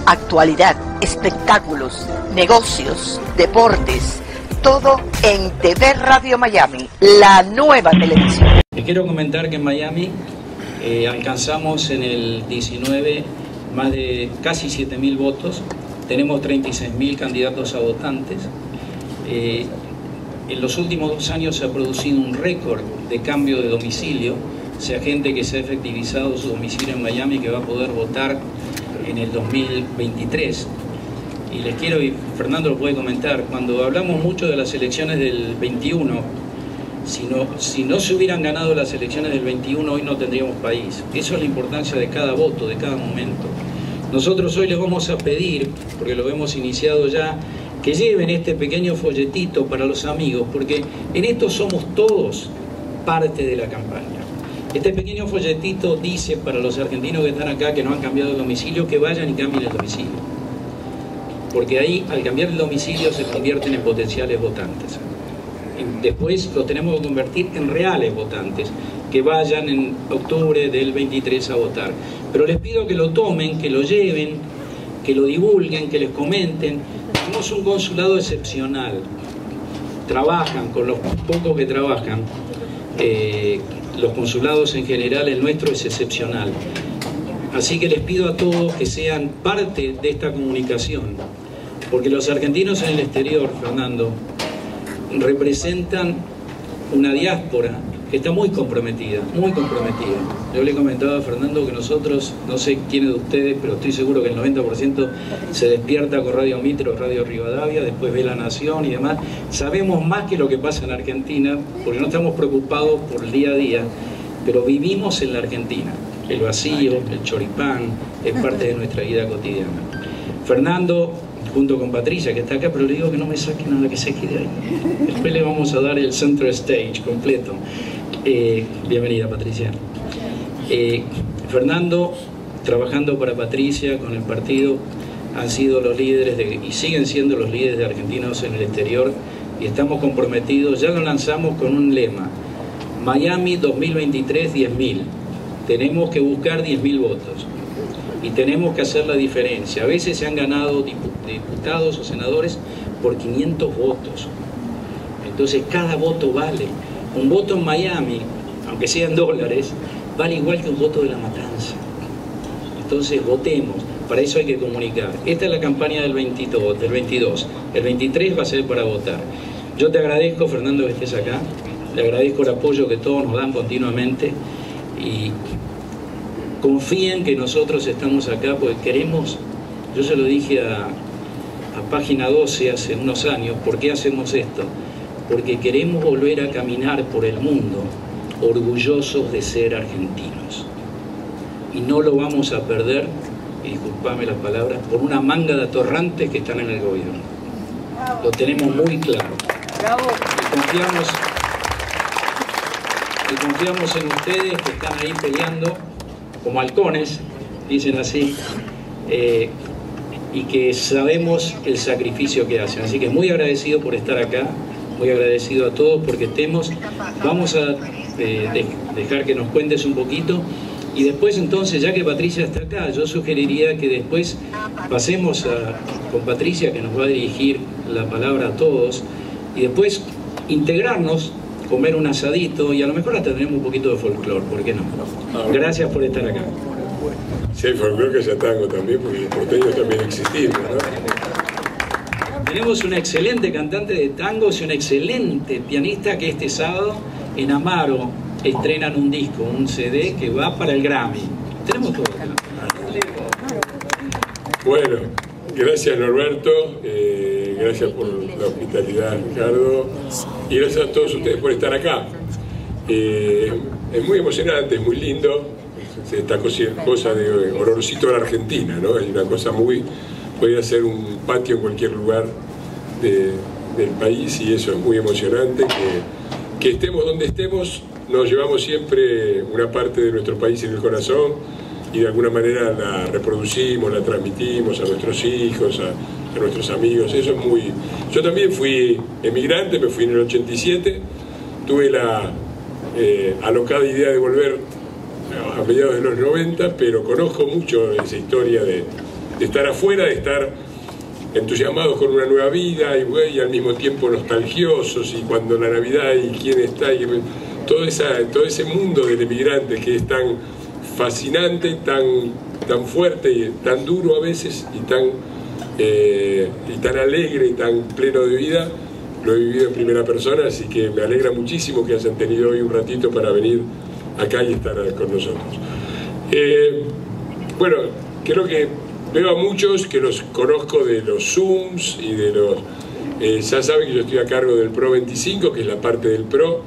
Actualidad, espectáculos, negocios, deportes, todo en TV Radio Miami, la nueva televisión. Les quiero comentar que en Miami alcanzamos en el 19 más de casi 7.000 votos, tenemos 36.000 candidatos a votantes. En los últimos 2 años se ha producido un récord de cambio de domicilio, o sea, gente que se ha efectivizado su domicilio en Miami que va a poder votar en el 2023. Y les quiero, y Fernando lo puede comentar, cuando hablamos mucho de las elecciones del 21, si no se hubieran ganado las elecciones del 21, hoy no tendríamos país. Eso es la importancia de cada voto, de cada momento. Nosotros hoy les vamos a pedir, porque lo hemos iniciado ya, que lleven este pequeño folletito para los amigos, porque en esto somos todos parte de la campaña. Este pequeño folletito dice para los argentinos que están acá, que no han cambiado de domicilio, que vayan y cambien el domicilio. Porque ahí, al cambiar el domicilio, se convierten en potenciales votantes. Después los tenemos que convertir en reales votantes, que vayan en octubre del 23 a votar. Pero les pido que lo tomen, que lo lleven, que lo divulguen, que les comenten. Tenemos un consulado excepcional. Trabajan con los pocos que trabajan. Los consulados en general, el nuestro es excepcional. Así que les pido a todos que sean parte de esta comunicación. Porque los argentinos en el exterior, Fernando, representan una diáspora que está muy comprometida, muy comprometida. Yo le he comentado a Fernando que nosotros, no sé quiénes de ustedes, pero estoy seguro que el 90% se despierta con Radio Mitre o Radio Rivadavia, después ve La Nación y demás. Sabemos más que lo que pasa en Argentina, porque no estamos preocupados por el día a día, pero vivimos en la Argentina. El vacío, el choripán, es parte de nuestra vida cotidiana. Fernando, junto con Patricia, que está acá, pero le digo que no me saque nada, que se quede ahí. Después le vamos a dar el center stage completo. Bienvenida, Patricia. Fernando, trabajando para Patricia con el partido, han sido los líderes y siguen siendo los líderes de argentinos en el exterior, y estamos comprometidos. Ya lo lanzamos con un lema: Miami 2023, 10.000. Tenemos que buscar 10.000 votos y tenemos que hacer la diferencia. A veces se han ganado diputados o senadores por 500 votos. Entonces cada voto vale. Un voto en Miami, aunque sean dólares, vale igual que un voto de La Matanza. Entonces votemos. Para eso hay que comunicar. Esta es la campaña del 22. El 23 va a ser para votar. Yo te agradezco, Fernando, que estés acá. Le agradezco el apoyo que todos nos dan continuamente. Y confíen que nosotros estamos acá porque queremos. Yo se lo dije a Página 12 hace unos años. ¿Por qué hacemos esto? Porque queremos volver a caminar por el mundo orgullosos de ser argentinos. Y no lo vamos a perder, y disculpame las palabras, por una manga de atorrantes que están en el gobierno. Lo tenemos muy claro. Y confiamos en ustedes que están ahí peleando como halcones, dicen así, y que sabemos el sacrificio que hacen. Así que muy agradecido por estar acá, muy agradecido a todos porque vamos a dejar que nos cuentes un poquito, y después entonces, ya que Patricia está acá, yo sugeriría que después pasemos con Patricia, que nos va a dirigir la palabra a todos, y después integrarnos, comer un asadito, y a lo mejor hasta tenemos un poquito de folclore, ¿por qué no? Gracias por estar acá. Sí, hay folclore que sea tango también, porque los porteños también existimos, ¿no? Tenemos una excelente cantante de tangos y una excelente pianista que este sábado en Amaro estrenan un disco, un CD que va para el Grammy. Tenemos todo acá. Bueno, gracias Norberto, gracias por la hospitalidad, Ricardo, y gracias a todos ustedes por estar acá. Es muy emocionante, es muy lindo, esta cosa de olorcito a la Argentina, ¿no? Hay una cosa podría ser un patio en cualquier lugar del país, y eso es muy emocionante, que estemos donde estemos, nos llevamos siempre una parte de nuestro país en el corazón, y de alguna manera la reproducimos, la transmitimos a nuestros hijos, a nuestros amigos. Eso es muy... Yo también fui emigrante, me fui en el 87, tuve la alocada idea de volver a mediados de los 90, pero conozco mucho esa historia de estar afuera, de estar entusiasmados con una nueva vida y al mismo tiempo nostalgiosos, y cuando la Navidad y quién está, y todo ese mundo del emigrante que es tan fascinante, tan fuerte y tan duro a veces, y tan alegre y tan pleno de vida, lo he vivido en primera persona, así que me alegra muchísimo que hayan tenido hoy un ratito para venir acá y estar con nosotros. Bueno, creo que veo a muchos que los conozco de los Zooms y de los... ya saben que yo estoy a cargo del PRO 25, que es la parte del PRO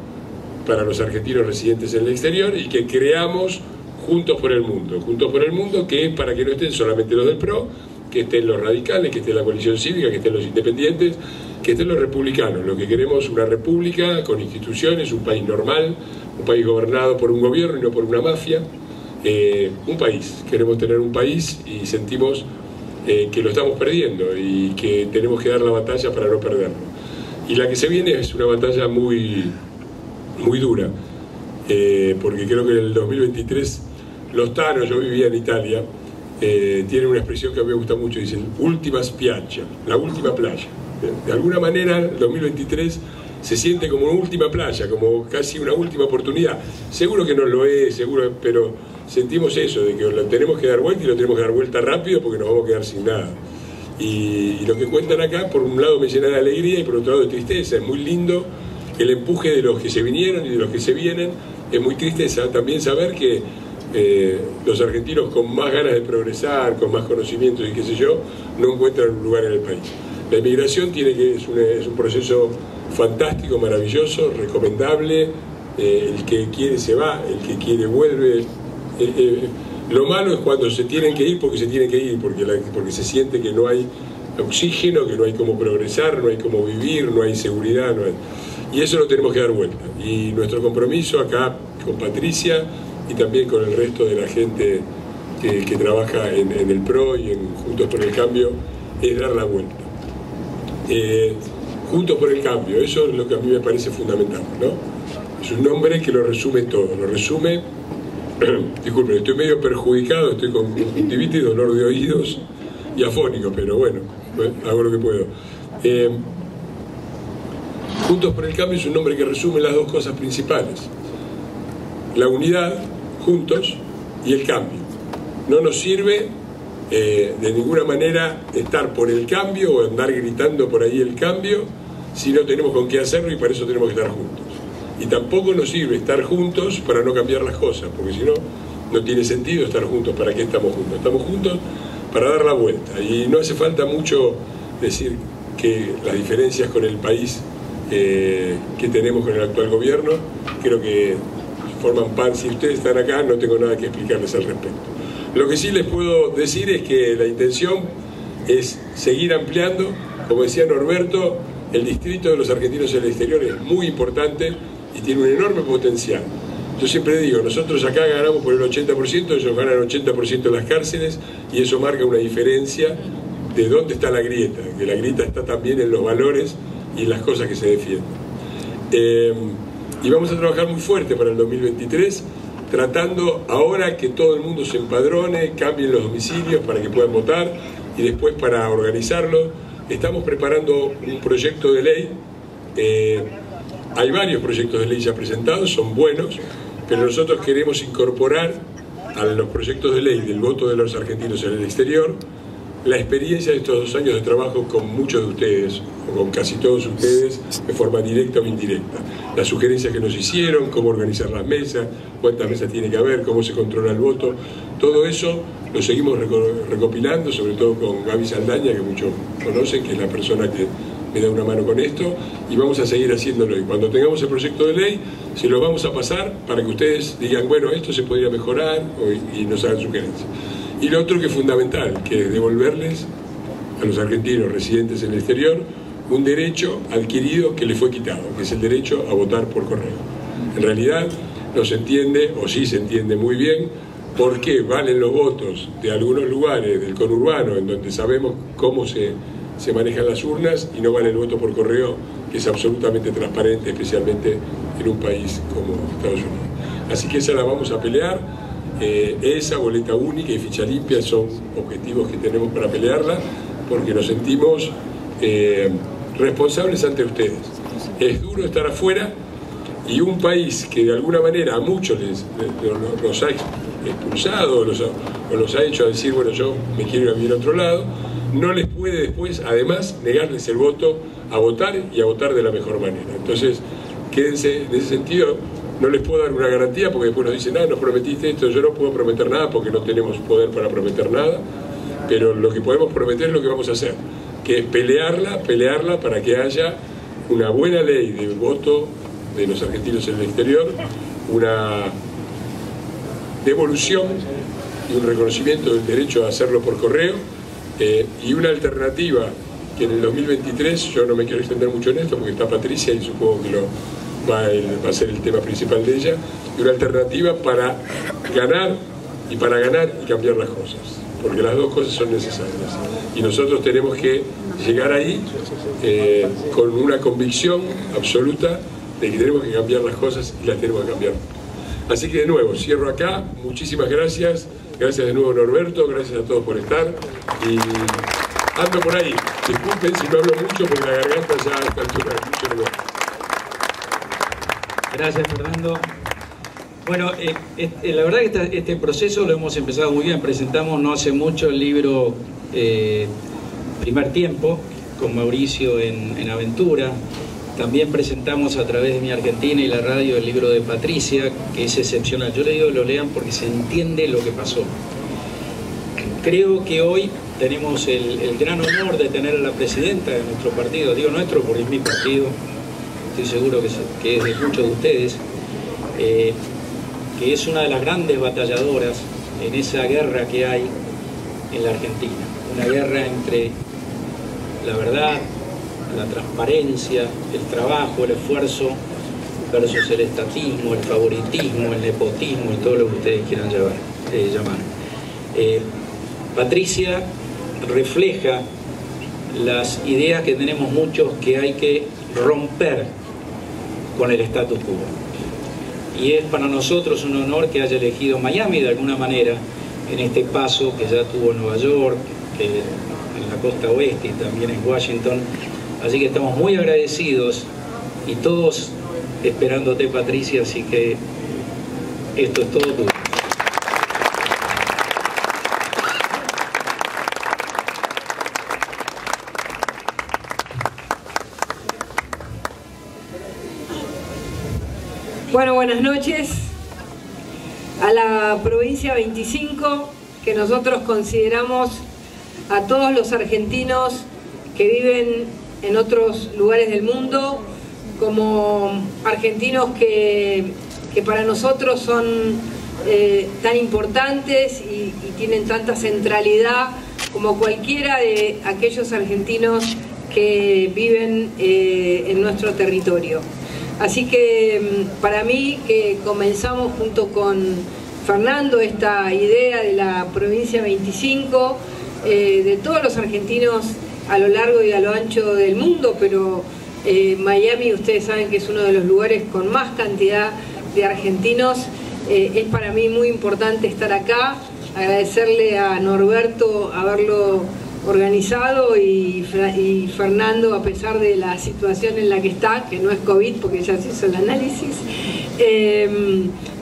para los argentinos residentes en el exterior, y que creamos Juntos por el Mundo. Juntos por el Mundo, que es para que no estén solamente los del PRO, que estén los radicales, que esté la coalición cívica, que estén los independientes, que estén los republicanos. Lo que queremos es una república con instituciones, un país normal, un país gobernado por un gobierno y no por una mafia. Un país, queremos tener un país y sentimos que lo estamos perdiendo y que tenemos que dar la batalla para no perderlo. Y la que se viene es una batalla muy dura, porque creo que en el 2023 los tanos, yo vivía en Italia, tienen una expresión que a mí me gusta mucho, dicen ultima spiaggia, la última playa. De alguna manera el 2023 se siente como una última playa, como casi una última oportunidad. Seguro que no lo es, seguro, pero sentimos eso, de que lo tenemos que dar vuelta, y lo tenemos que dar vuelta rápido porque nos vamos a quedar sin nada. Y lo que cuentan acá, por un lado me llena de alegría y por otro lado de tristeza. Es muy lindo el empuje de los que se vinieron y de los que se vienen. Es muy triste también saber que los argentinos con más ganas de progresar, con más conocimientos y qué sé yo, no encuentran un lugar en el país. La inmigración es un proceso fantástico, maravilloso, recomendable. El que quiere se va, el que quiere vuelve. Lo malo es cuando se tienen que ir porque se tienen que ir, porque se siente que no hay oxígeno, que no hay cómo progresar, no hay cómo vivir, no hay seguridad, y eso lo tenemos que dar vuelta. Y nuestro compromiso acá con Patricia y también con el resto de la gente que trabaja en el PRO y en Juntos por el Cambio es dar la vuelta. Juntos por el Cambio, eso es lo que a mí me parece fundamental, ¿no? Es un nombre que lo resume todo, lo resume. Disculpen, estoy medio perjudicado, estoy con conjuntivitis, dolor de oídos y afónico, pero bueno, hago lo que puedo. Juntos por el Cambio es un nombre que resume las dos cosas principales: la unidad, juntos, y el cambio. No nos sirve de ninguna manera estar por el cambio o andar gritando por ahí el cambio si no tenemos con qué hacerlo, y para eso tenemos que estar juntos. Y tampoco nos sirve estar juntos para no cambiar las cosas, porque si no, no tiene sentido estar juntos. ¿Para qué estamos juntos? Estamos juntos para dar la vuelta. Y no hace falta mucho decir que las diferencias con el país que tenemos con el actual gobierno, creo que forman parte. Si ustedes están acá, no tengo nada que explicarles al respecto. Lo que sí les puedo decir es que la intención es seguir ampliando. Como decía Norberto, el distrito de los argentinos en el exterior es muy importante y tiene un enorme potencial. Yo siempre digo, nosotros acá ganamos por el 80%, ellos ganan el 80% en las cárceles, y eso marca una diferencia de dónde está la grieta, que la grieta está también en los valores y en las cosas que se defienden. Y vamos a trabajar muy fuerte para el 2023, tratando ahora que todo el mundo se empadrone, cambien los domicilios para que puedan votar, y después para organizarlo. Estamos preparando un proyecto de ley. Hay varios proyectos de ley ya presentados, son buenos, pero nosotros queremos incorporar a los proyectos de ley del voto de los argentinos en el exterior la experiencia de estos 2 años de trabajo con muchos de ustedes, o con casi todos ustedes, de forma directa o indirecta. Las sugerencias que nos hicieron, cómo organizar las mesas, cuántas mesas tiene que haber, cómo se controla el voto, todo eso lo seguimos recopilando, sobre todo con Gaby Saldaña, que muchos conocen, que es la persona que me da una mano con esto, y vamos a seguir haciéndolo. Y cuando tengamos el proyecto de ley, se lo vamos a pasar para que ustedes digan, bueno, esto se podría mejorar, y nos hagan sugerencias. Y lo otro que es fundamental, que es devolverles a los argentinos residentes en el exterior un derecho adquirido que les fue quitado, que es el derecho a votar por correo. En realidad no se entiende, o sí se entiende muy bien, por qué valen los votos de algunos lugares del conurbano, en donde sabemos cómo se manejan las urnas, y no vale el voto por correo, que es absolutamente transparente, especialmente en un país como Estados Unidos. Así que esa la vamos a pelear. esa boleta única y ficha limpia son objetivos que tenemos para pelearla, porque nos sentimos responsables ante ustedes. Es duro estar afuera, y un país que de alguna manera a muchos los ha expulsado o los ha hecho decir, bueno, yo me quiero ir a vivir a otro lado, no les puede después, además, negarles el voto a votar y a votar de la mejor manera. Entonces, quédense en ese sentido. No les puedo dar una garantía porque después nos dicen, nos prometiste esto. Yo no puedo prometer nada porque no tenemos poder para prometer nada, pero lo que podemos prometer es lo que vamos a hacer, que es pelearla para que haya una buena ley de voto de los argentinos en el exterior, una devolución y un reconocimiento del derecho a hacerlo por correo, y una alternativa que en el 2023, yo no me quiero extender mucho en esto porque está Patricia y supongo que va a ser el tema principal de ella, y una alternativa para ganar y cambiar las cosas, porque las dos cosas son necesarias y nosotros tenemos que llegar ahí con una convicción absoluta de que tenemos que cambiar las cosas y las tenemos que cambiar. Así que de nuevo, cierro acá, muchísimas gracias de nuevo Norberto, gracias a todos por estar, y ando por ahí, disculpen si no hablo mucho porque la garganta ya a esta altura es mucho nuevo. Gracias, Fernando. Bueno, la verdad que este proceso lo hemos empezado muy bien. Presentamos no hace mucho el libro Primer Tiempo, con Mauricio en Aventura. También presentamos a través de Mi Argentina y la radio el libro de Patricia, que es excepcional. Yo le digo que lo lean porque se entiende lo que pasó. Creo que hoy tenemos el gran honor de tener a la presidenta de nuestro partido. Digo nuestro porque es mi partido. Estoy seguro que es de muchos de ustedes, que es una de las grandes batalladoras en esa guerra que hay en la Argentina. Una guerra entre la verdad, la transparencia, el trabajo, el esfuerzo, versus el estatismo, el favoritismo, el nepotismo y todo lo que ustedes quieran llamar. Patricia refleja las ideas que tenemos muchos, que hay que romper con el status quo. Y es para nosotros un honor que haya elegido Miami de alguna manera en este paso que ya tuvo Nueva York, en la costa oeste y también en Washington. Así que estamos muy agradecidos y todos esperándote, Patricia, así que esto es todo tuyo. Bueno, buenas noches a la provincia 25, que nosotros consideramos a todos los argentinos que viven en otros lugares del mundo como argentinos que para nosotros son tan importantes y tienen tanta centralidad como cualquiera de aquellos argentinos que viven en nuestro territorio. Así que para mí, que comenzamos junto con Fernando esta idea de la provincia 25, de todos los argentinos a lo largo y a lo ancho del mundo, pero Miami, ustedes saben que es uno de los lugares con más cantidad de argentinos, es para mí muy importante estar acá, agradecerle a Norberto haberlo organizado y Fernando, a pesar de la situación en la que está, que no es COVID porque ya se hizo el análisis,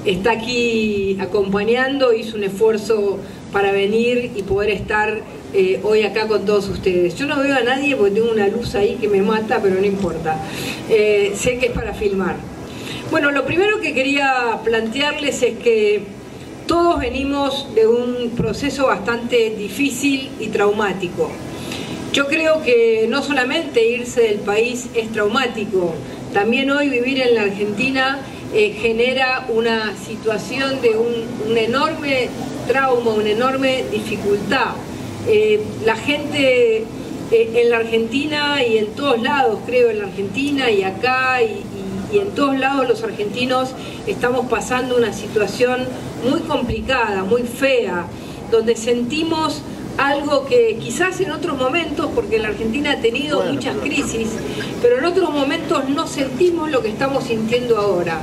está aquí acompañando, hizo un esfuerzo para venir y poder estar hoy acá con todos ustedes. Yo no veo a nadie porque tengo una luz ahí que me mata, pero no importa. Sé que es para filmar. Bueno, lo primero que quería plantearles es que todos venimos de un proceso bastante difícil y traumático. Yo creo que no solamente irse del país es traumático, también hoy vivir en la Argentina genera una situación de un enorme trauma, una enorme dificultad. La gente en la Argentina y en todos lados, creo, en la Argentina y acá y en todos lados los argentinos estamos pasando una situación muy complicada, muy fea, donde sentimos algo que quizás en otros momentos, porque la Argentina ha tenido muchas crisis, pero en otros momentos no sentimos lo que estamos sintiendo ahora.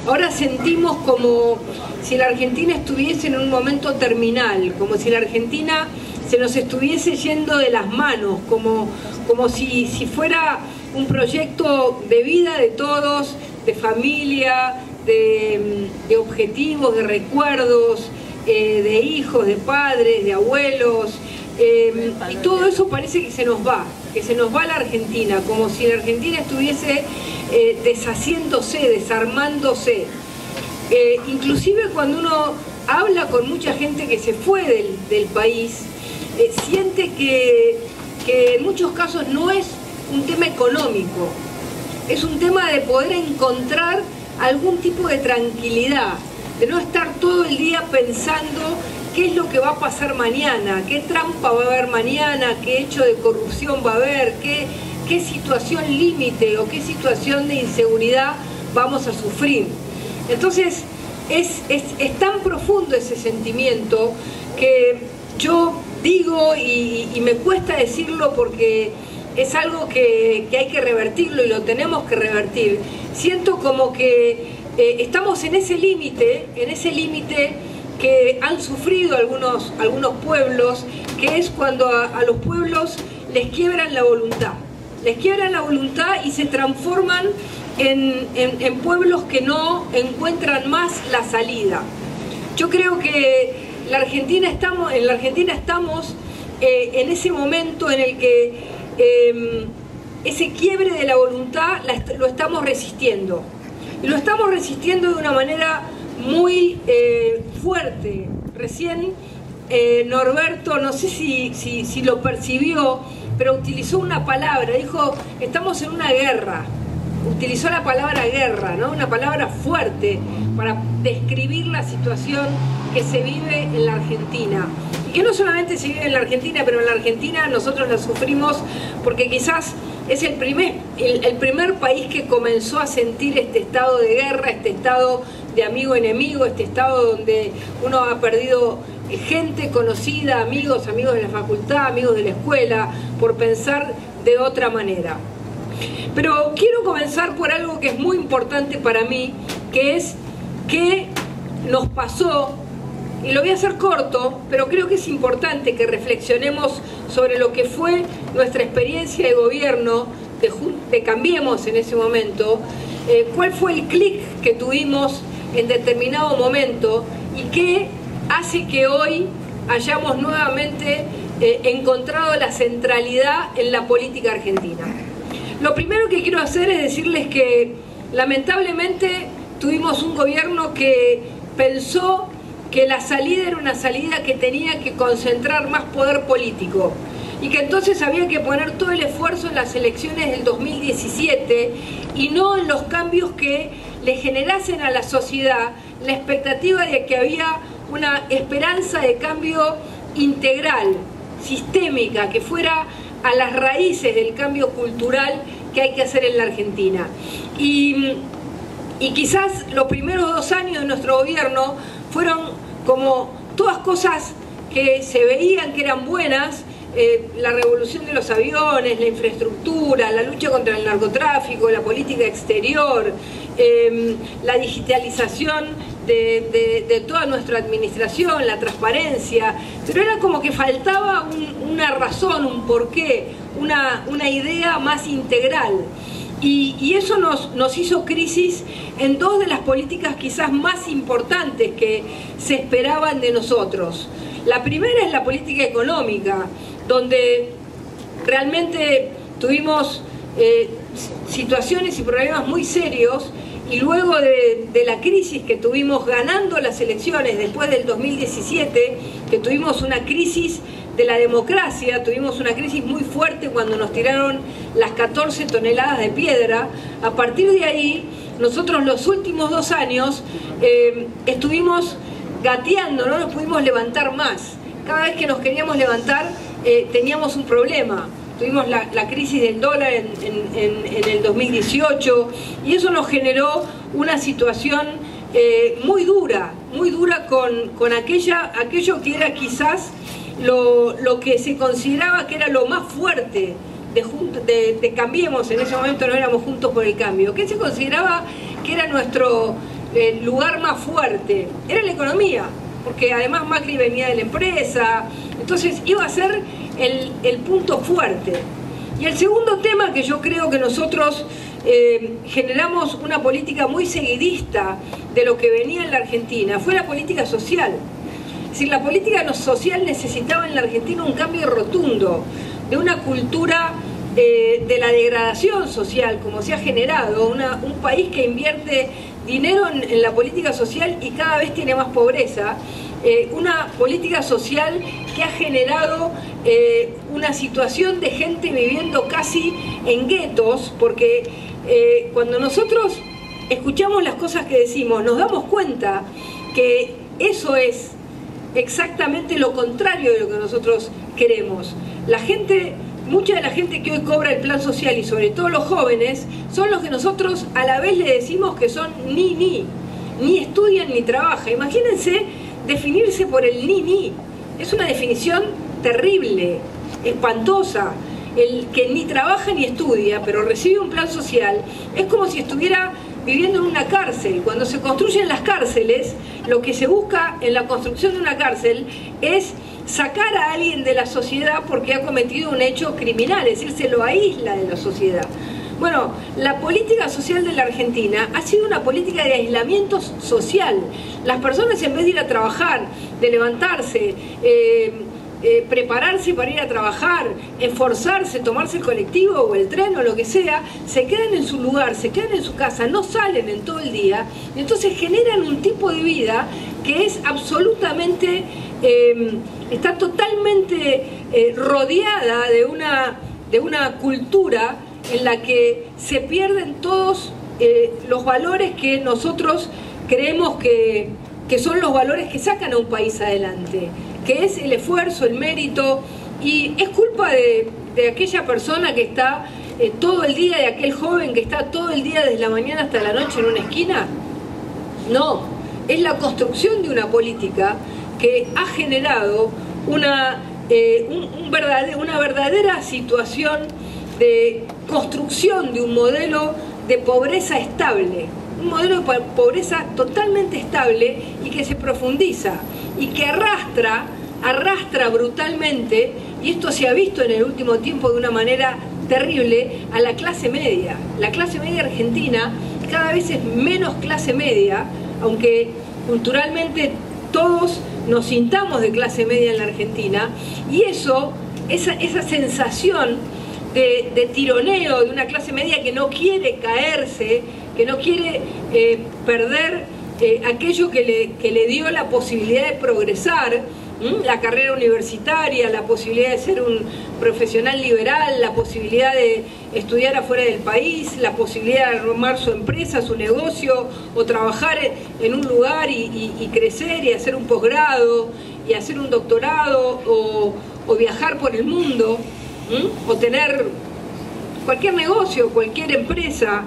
Ahora sentimos como si la Argentina estuviese en un momento terminal, como si la Argentina se nos estuviese yendo de las manos, como si fuera un proyecto de vida de todos, de familia, de objetivos, de recuerdos, de hijos, de padres, de abuelos, y todo eso parece que se nos va la Argentina, como si la Argentina estuviese deshaciéndose, desarmándose. Inclusive cuando uno habla con mucha gente que se fue del país, siente que en muchos casos no es un tema económico, es un tema de poder encontrar algún tipo de tranquilidad, de no estar todo el día pensando qué es lo que va a pasar mañana, qué trampa va a haber mañana, qué hecho de corrupción va a haber, qué situación límite o qué situación de inseguridad vamos a sufrir. Entonces es tan profundo ese sentimiento que yo digo, y me cuesta decirlo porque es algo que hay que revertirlo y lo tenemos que revertir. Siento como que estamos en ese límite que han sufrido algunos pueblos, que es cuando a los pueblos les quiebran la voluntad. Les quiebran la voluntad y se transforman en pueblos que no encuentran más la salida. Yo creo que en la Argentina estamos en ese momento en el que ese quiebre de la voluntad lo estamos resistiendo. Y lo estamos resistiendo de una manera muy fuerte. Recién Norberto, no sé si lo percibió, pero utilizó una palabra, dijo, estamos en una guerra. Utilizó la palabra guerra, ¿no? Una palabra fuerte para describir la situación que se vive en la Argentina. Y que no solamente se vive en la Argentina, pero en la Argentina nosotros la sufrimos porque quizás es el primer país que comenzó a sentir este estado de guerra, este estado de amigo-enemigo, este estado donde uno ha perdido gente conocida, amigos de la facultad, amigos de la escuela, por pensar de otra manera. Pero quiero comenzar por algo que es muy importante para mí, que es qué nos pasó, y lo voy a hacer corto, pero creo que es importante que reflexionemos sobre lo que fue nuestra experiencia de gobierno, de Cambiemos en ese momento, cuál fue el clic que tuvimos en determinado momento y qué hace que hoy hayamos nuevamente encontrado la centralidad en la política argentina. Lo primero que quiero hacer es decirles que lamentablemente tuvimos un gobierno que pensó que la salida era una salida que tenía que concentrar más poder político y que entonces había que poner todo el esfuerzo en las elecciones del 2017 y no en los cambios que le generasen a la sociedad la expectativa de que había una esperanza de cambio integral, sistémica, que fuera a las raíces del cambio cultural que hay que hacer en la Argentina. Y quizás los primeros 2 años de nuestro gobierno fueron como todas cosas que se veían que eran buenas, la revolución de los aviones, la infraestructura, la lucha contra el narcotráfico, la política exterior, la digitalización de toda nuestra administración, la transparencia, pero era como que faltaba una razón, un porqué, una idea más integral. Y eso nos hizo crisis en 2 de las políticas quizás más importantes que se esperaban de nosotros. La primera es la política económica, donde realmente tuvimos situaciones y problemas muy serios, y luego de la crisis que tuvimos ganando las elecciones después del 2017, que tuvimos una crisis de la democracia, tuvimos una crisis muy fuerte cuando nos tiraron las 14 toneladas de piedra. A partir de ahí, nosotros los últimos 2 años estuvimos gateando, no nos pudimos levantar más. Cada vez que nos queríamos levantar teníamos un problema. Tuvimos la crisis del dólar en el 2018 y eso nos generó una situación muy dura con aquello que era quizás lo que se consideraba que era lo más fuerte de Cambiemos. En ese momento no éramos Juntos por el Cambio, que se consideraba que era el lugar más fuerte era la economía, porque además Macri venía de la empresa, entonces iba a ser el punto fuerte. Y el segundo tema que yo creo que nosotros generamos una política muy seguidista de lo que venía en la Argentina, fue la política social. Es decir, la política social necesitaba en la Argentina un cambio rotundo, de una cultura de la degradación social, como se ha generado, un país que invierte dinero en la política social y cada vez tiene más pobreza, una política social que ha generado una situación de gente viviendo casi en guetos, porque cuando nosotros escuchamos las cosas que decimos, nos damos cuenta que eso es exactamente lo contrario de lo que nosotros queremos. Mucha de la gente que hoy cobra el plan social, y sobre todo los jóvenes, son los que nosotros a la vez le decimos que son ni estudian ni trabajan. Imagínense definirse por el ni. Es una definición terrible, espantosa. El que ni trabaja ni estudia, pero recibe un plan social, es como si estuviera viviendo en una cárcel. Cuando se construyen las cárceles, lo que se busca en la construcción de una cárcel es sacar a alguien de la sociedad porque ha cometido un hecho criminal, es decir, se lo aísla de la sociedad. Bueno, la política social de la Argentina ha sido una política de aislamiento social. Las personas, en vez de ir a trabajar, de levantarse, prepararse para ir a trabajar, esforzarse, tomarse el colectivo o el tren o lo que sea, se quedan en su lugar, se quedan en su casa, no salen en todo el día, y entonces generan un tipo de vida que es absolutamente, está totalmente rodeada de una cultura en la que se pierden todos los valores que nosotros creemos que son los valores que sacan a un país adelante, que es el esfuerzo, el mérito, y es culpa de aquella persona que está todo el día, de aquel joven que está todo el día desde la mañana hasta la noche en una esquina. No, es la construcción de una política que ha generado una verdadera situación de construcción de un modelo de pobreza estable, un modelo de pobreza totalmente estable y que se profundiza y que arrastra brutalmente, y esto se ha visto en el último tiempo de una manera terrible, a la clase media. La clase media argentina cada vez es menos clase media, aunque culturalmente todos nos sintamos de clase media en la Argentina, y esa sensación de tironeo de una clase media que no quiere caerse, que no quiere perder aquello que le dio la posibilidad de progresar, la carrera universitaria, la posibilidad de ser un profesional liberal, la posibilidad de estudiar afuera del país, la posibilidad de armar su empresa, su negocio, o trabajar en un lugar y crecer y hacer un posgrado y hacer un doctorado, o viajar por el mundo, o tener cualquier negocio, cualquier empresa,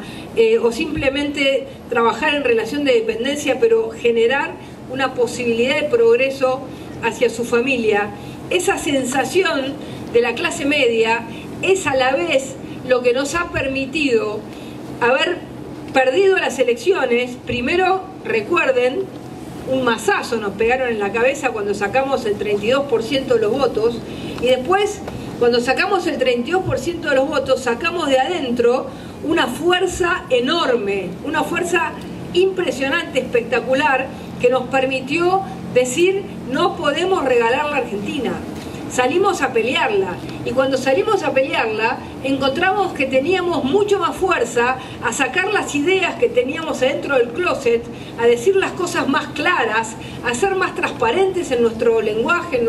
o simplemente trabajar en relación de dependencia, pero generar una posibilidad de progreso hacia su familia. Esa sensación de la clase media es a la vez lo que nos ha permitido haber perdido las elecciones. Primero, recuerden, un mazazo nos pegaron en la cabeza cuando sacamos el 32% de los votos, y después, cuando sacamos el 32% de los votos, sacamos de adentro una fuerza enorme, una fuerza impresionante, espectacular, que nos permitió decir: no podemos regalar la Argentina. Salimos a pelearla, y cuando salimos a pelearla encontramos que teníamos mucho más fuerza a sacar las ideas que teníamos adentro del closet, a decir las cosas más claras, a ser más transparentes en nuestro lenguaje,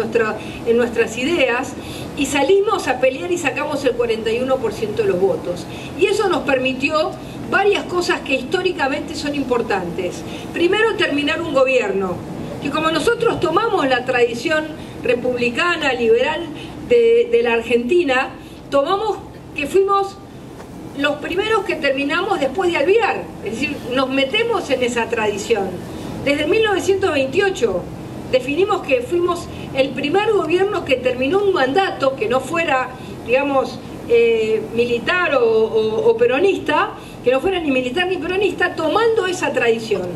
en nuestras ideas, y salimos a pelear y sacamos el 41% de los votos. Y eso nos permitió varias cosas que históricamente son importantes. Primero, terminar un gobierno que, como nosotros tomamos la tradición republicana, liberal de la Argentina, tomamos que fuimos los primeros que terminamos después de Alvear, es decir, nos metemos en esa tradición. Desde 1928 definimos que fuimos el primer gobierno que terminó un mandato que no fuera, digamos, militar o peronista, que no fuera ni militar ni peronista, tomando esa tradición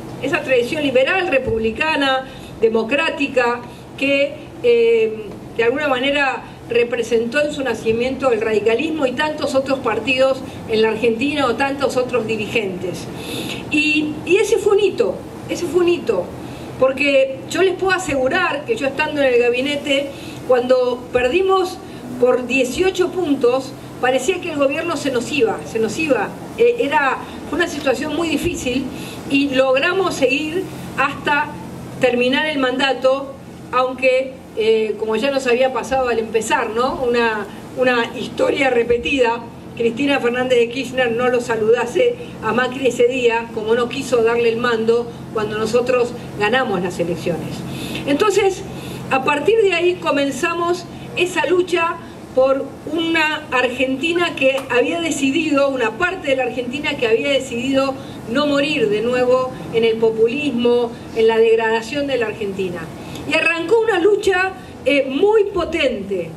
liberal, republicana, democrática, que de alguna manera representó en su nacimiento el radicalismo y tantos otros partidos en la Argentina o tantos otros dirigentes. Y ese fue un hito, porque yo les puedo asegurar que yo, estando en el gabinete, cuando perdimos por 18 puntos, parecía que el gobierno se nos iba. Fue una situación muy difícil y logramos seguir hasta terminar el mandato, aunque como ya nos había pasado al empezar, ¿no? Una historia repetida. Cristina Fernández de Kirchner no lo saludase a Macri ese día, como no quiso darle el mando cuando nosotros ganamos las elecciones. Entonces, a partir de ahí comenzamos esa lucha por una Argentina que había decidido, una parte de la Argentina que había decidido no morir de nuevo en el populismo, en la degradación de la Argentina. Y arrancó una lucha muy potente,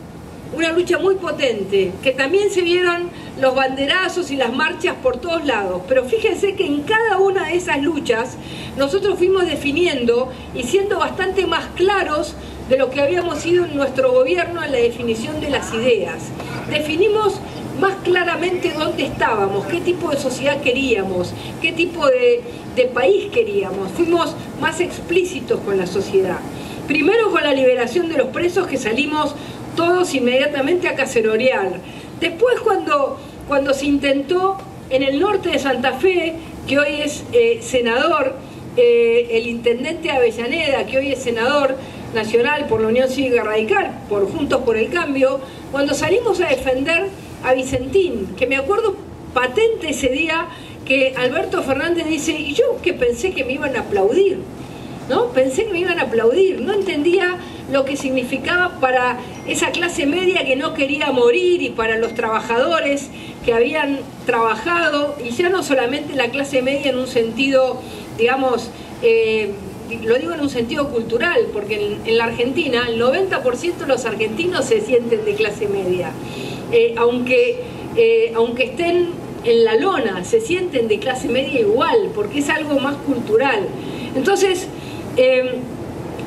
que también se vieron los banderazos y las marchas por todos lados. Pero fíjense que en cada una de esas luchas nosotros fuimos definiendo y siendo bastante más claros de lo que habíamos sido en nuestro gobierno en la definición de las ideas. Definimos más claramente dónde estábamos, qué tipo de sociedad queríamos, qué tipo de país queríamos. Fuimos más explícitos con la sociedad. Primero con la liberación de los presos, que salimos todos inmediatamente a cacerorear. Después cuando se intentó en el norte de Santa Fe, que hoy es senador, el intendente Avellaneda, que hoy es senador nacional por la Unión Cívica Radical, por Juntos por el Cambio, cuando salimos a defender a Vicentín, que me acuerdo patente ese día que Alberto Fernández dice, y yo que pensé que me iban a aplaudir, ¿no? Pensé que me iban a aplaudir, no entendía lo que significaba para esa clase media que no quería morir y para los trabajadores que habían trabajado, y ya no solamente la clase media en un sentido, digamos, lo digo en un sentido cultural, porque en la Argentina el 90% de los argentinos se sienten de clase media, aunque estén en la lona, se sienten de clase media igual, porque es algo más cultural. Entonces,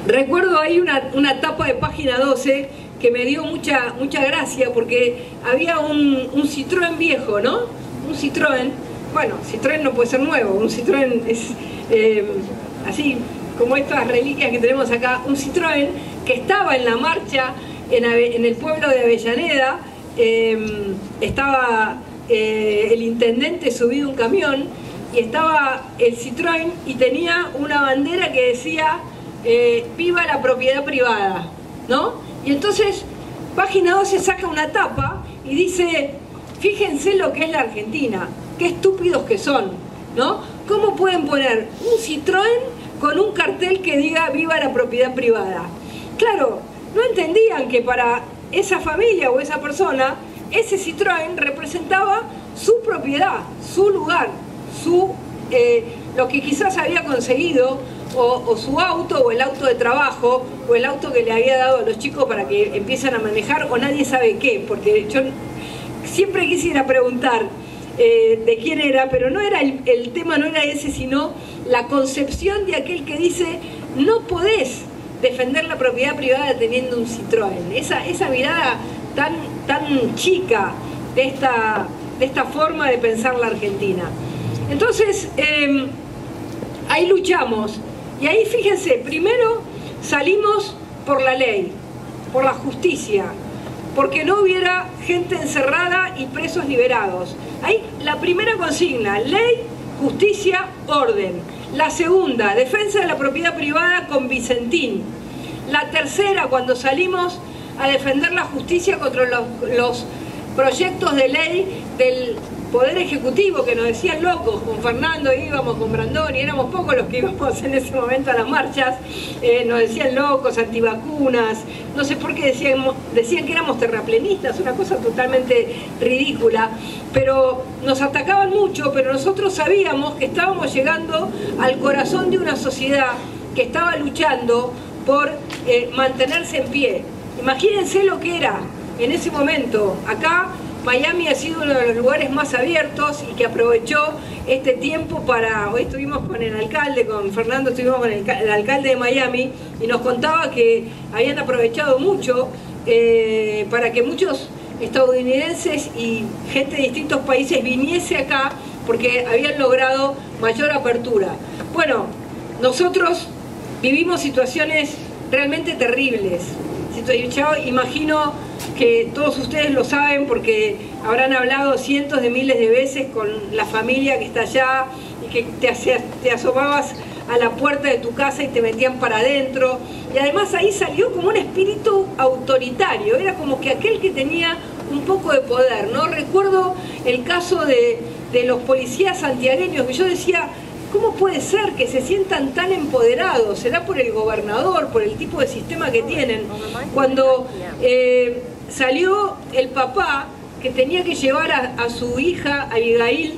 recuerdo ahí una tapa de Página 12 que me dio mucha gracia, porque había un Citroën viejo, ¿no? Un Citroën, bueno, Citroën no puede ser nuevo, un Citroën es así como estas reliquias que tenemos acá, un Citroën que estaba en la marcha en el pueblo de Avellaneda. Estaba el intendente subido a un camión y estaba el Citroën y tenía una bandera que decía viva la propiedad privada, ¿no? Y entonces Página 12 saca una tapa y dice, fíjense lo que es la Argentina, qué estúpidos que son, ¿no? ¿Cómo pueden poner un Citroën con un cartel que diga viva la propiedad privada? Claro, no entendían que para esa familia o esa persona ese Citroën representaba su propiedad, su lugar, lo que quizás había conseguido, o su auto, o el auto de trabajo, o el auto que le había dado a los chicos para que empiecen a manejar, o nadie sabe qué, porque yo siempre quisiera preguntar de quién era, pero no era el tema, no era ese, sino la concepción de aquel que dice no podés defender la propiedad privada teniendo un Citroën. Esa mirada tan chica de esta forma de pensar la Argentina. Entonces, ahí luchamos, y ahí fíjense, primero salimos por la ley, por la justicia, porque no hubiera gente encerrada y presos liberados. Ahí la primera consigna, ley, justicia, orden. La segunda, defensa de la propiedad privada con Vicentín. La tercera, cuando salimos a defender la justicia contra los proyectos de ley del Poder Ejecutivo, que nos decían locos. Con Fernando íbamos, con Brandoni, éramos pocos los que íbamos en ese momento a las marchas, nos decían locos, antivacunas, no sé por qué decían que éramos terraplenistas, una cosa totalmente ridícula, pero nos atacaban mucho, pero nosotros sabíamos que estábamos llegando al corazón de una sociedad que estaba luchando por mantenerse en pie. Imagínense lo que era en ese momento. Acá Miami ha sido uno de los lugares más abiertos y que aprovechó este tiempo para... Hoy estuvimos con el alcalde, con Fernando, estuvimos con el alcalde de Miami y nos contaba que habían aprovechado mucho para que muchos estadounidenses y gente de distintos países viniese acá porque habían logrado mayor apertura. Bueno, nosotros vivimos situaciones realmente terribles. Yo imagino que todos ustedes lo saben porque habrán hablado cientos de miles de veces con la familia que está allá y que te asomabas a la puerta de tu casa y te metían para adentro. Y además ahí salió como un espíritu autoritario, era como que aquel que tenía un poco de poder, ¿no? Recuerdo el caso de los policías santiagueños, que yo decía, ¿cómo puede ser que se sientan tan empoderados? ¿Será por el gobernador, por el tipo de sistema que tienen? Cuando salió el papá que tenía que llevar a su hija, Abigail,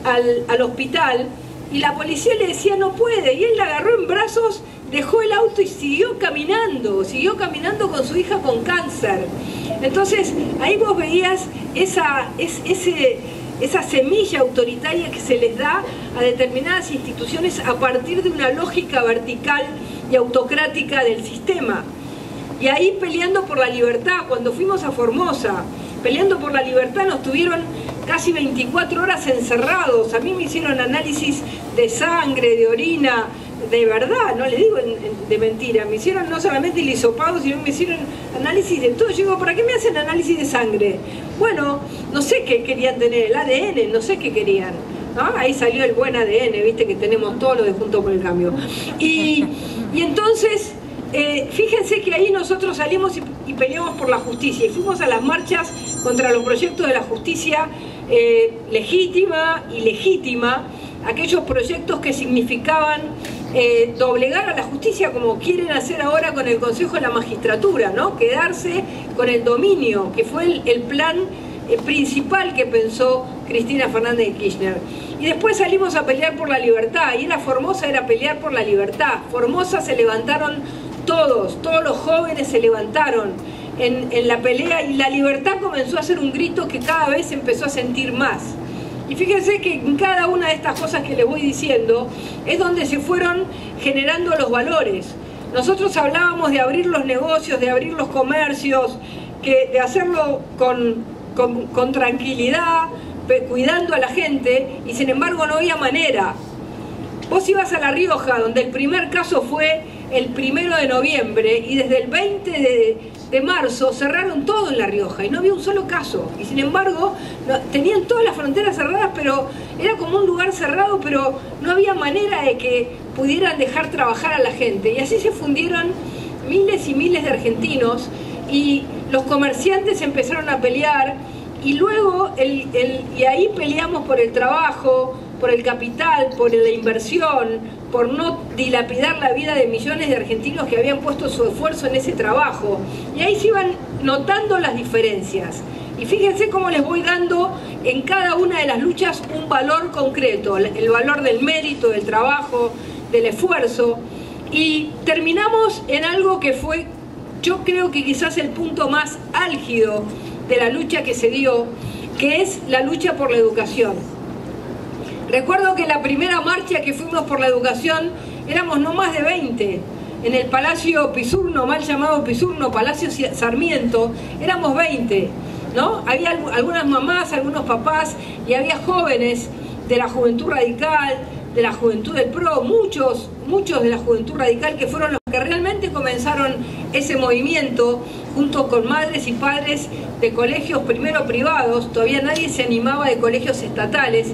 al hospital, y la policía le decía no puede, y él la agarró en brazos, dejó el auto y siguió caminando con su hija con cáncer. Entonces ahí vos veías esa semilla autoritaria que se les da a determinadas instituciones a partir de una lógica vertical y autocrática del sistema. Y ahí peleando por la libertad, cuando fuimos a Formosa, peleando por la libertad, nos tuvieron casi 24 horas encerrados. A mí me hicieron análisis de sangre, de orina, de verdad, no le digo de mentira. Me hicieron no solamente el hisopado, sino me hicieron análisis de todo. Yo digo, ¿para qué me hacen análisis de sangre? Bueno, no sé qué querían tener, el ADN, no sé qué querían, ¿no? Ahí salió el buen ADN, viste que tenemos todo lo de Juntos por el Cambio. Y entonces, fíjense que ahí nosotros salimos y peleamos por la justicia y fuimos a las marchas contra los proyectos de la justicia legítima y legítima, aquellos proyectos que significaban doblegar a la justicia como quieren hacer ahora con el Consejo de la Magistratura, ¿no? Quedarse con el dominio, que fue el plan principal que pensó Cristina Fernández de Kirchner. Y después salimos a pelear por la libertad, y Formosa era pelear por la libertad. Formosa se levantaron todos los jóvenes se levantaron en la pelea, y la libertad comenzó a ser un grito que cada vez se empezó a sentir más. Y fíjense que en cada una de estas cosas que les voy diciendo es donde se fueron generando los valores. Nosotros hablábamos de abrir los negocios, de abrir los comercios, de hacerlo con tranquilidad, cuidando a la gente, y sin embargo no había manera. Vos ibas a La Rioja, donde el primer caso fue el 1 de noviembre, y desde el 20 de marzo cerraron todo en La Rioja y no había un solo caso, y sin embargo tenían todas las fronteras cerradas, pero era como un lugar cerrado, pero no había manera de que pudieran dejar trabajar a la gente, y así se fundieron miles y miles de argentinos, y los comerciantes empezaron a pelear, y luego y ahí peleamos por el trabajo, por el capital, por la inversión, por no dilapidar la vida de millones de argentinos que habían puesto su esfuerzo en ese trabajo. Y ahí se iban notando las diferencias. Y fíjense cómo les voy dando en cada una de las luchas un valor concreto, el valor del mérito, del trabajo, del esfuerzo. Y terminamos en algo que fue, yo creo que quizás el punto más álgido de la lucha que se dio, que es la lucha por la educación. Recuerdo que la primera marcha que fuimos por la educación éramos no más de 20. En el Palacio Pisurno, mal llamado Pisurno, Palacio Sarmiento, éramos 20, ¿no? Había algunas mamás, algunos papás, y había jóvenes de la Juventud Radical, de la Juventud del PRO, muchos de la Juventud Radical, que fueron los que realmente comenzaron ese movimiento, junto con madres y padres de colegios primero privados. Todavía nadie se animaba de colegios estatales,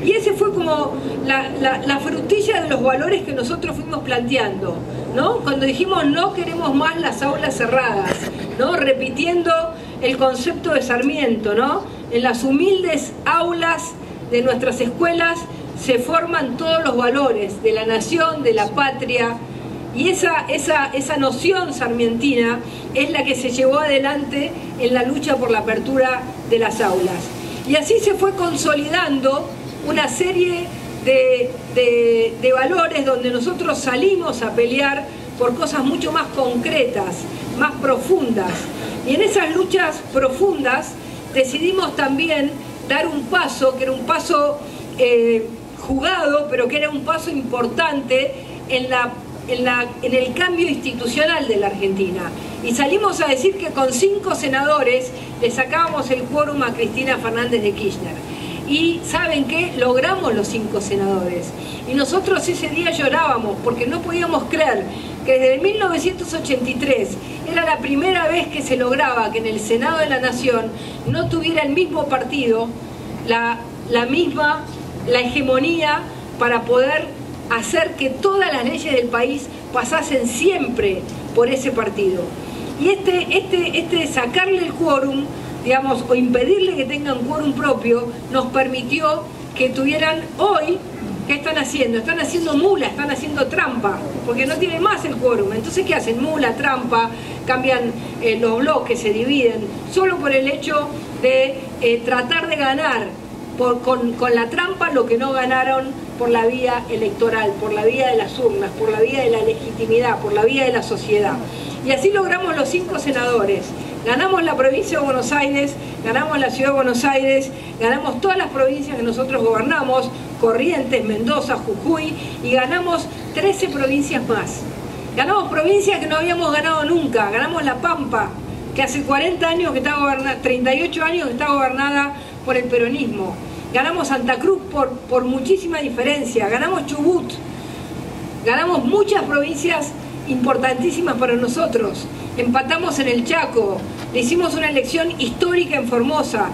y ese fue como la frutilla de los valores que nosotros fuimos planteando, ¿no? Cuando dijimos no queremos más las aulas cerradas, ¿no? Repitiendo el concepto de Sarmiento, ¿no? En las humildes aulas de nuestras escuelas se forman todos los valores de la nación, de la patria, y esa noción sarmientina es la que se llevó adelante en la lucha por la apertura de las aulas. Y así se fue consolidando una serie de valores donde nosotros salimos a pelear por cosas mucho más concretas, más profundas. Y en esas luchas profundas decidimos también dar un paso, que era un paso jugado, pero que era un paso importante en el cambio institucional de la Argentina. Y salimos a decir que con 5 senadores le sacábamos el quórum a Cristina Fernández de Kirchner. Y ¿saben qué? Logramos los 5 senadores. Y nosotros ese día llorábamos porque no podíamos creer que desde 1983 era la primera vez que se lograba que en el Senado de la Nación no tuviera el mismo partido la hegemonía para poder hacer que todas las leyes del país pasasen siempre por ese partido. Y este sacarle el quórum, digamos, o impedirle que tengan quórum propio, nos permitió que tuvieran hoy, ¿qué están haciendo? Están haciendo mula, están haciendo trampa, porque no tienen más el quórum. Entonces, ¿qué hacen? Mula, trampa, cambian los bloques, se dividen, solo por el hecho de tratar de ganar con la trampa lo que no ganaron por la vía electoral, por la vía de las urnas, por la vía de la legitimidad, por la vía de la sociedad. Y así logramos los 5 senadores. Ganamos la provincia de Buenos Aires, ganamos la ciudad de Buenos Aires, ganamos todas las provincias que nosotros gobernamos, Corrientes, Mendoza, Jujuy, y ganamos 13 provincias más. Ganamos provincias que no habíamos ganado nunca, ganamos La Pampa, que hace 40 años que está gobernada, 38 años que está gobernada por el peronismo. Ganamos Santa Cruz por muchísima diferencia, ganamos Chubut, ganamos muchas provincias importantísimas para nosotros, empatamos en el Chaco, le hicimos una elección histórica en Formosa,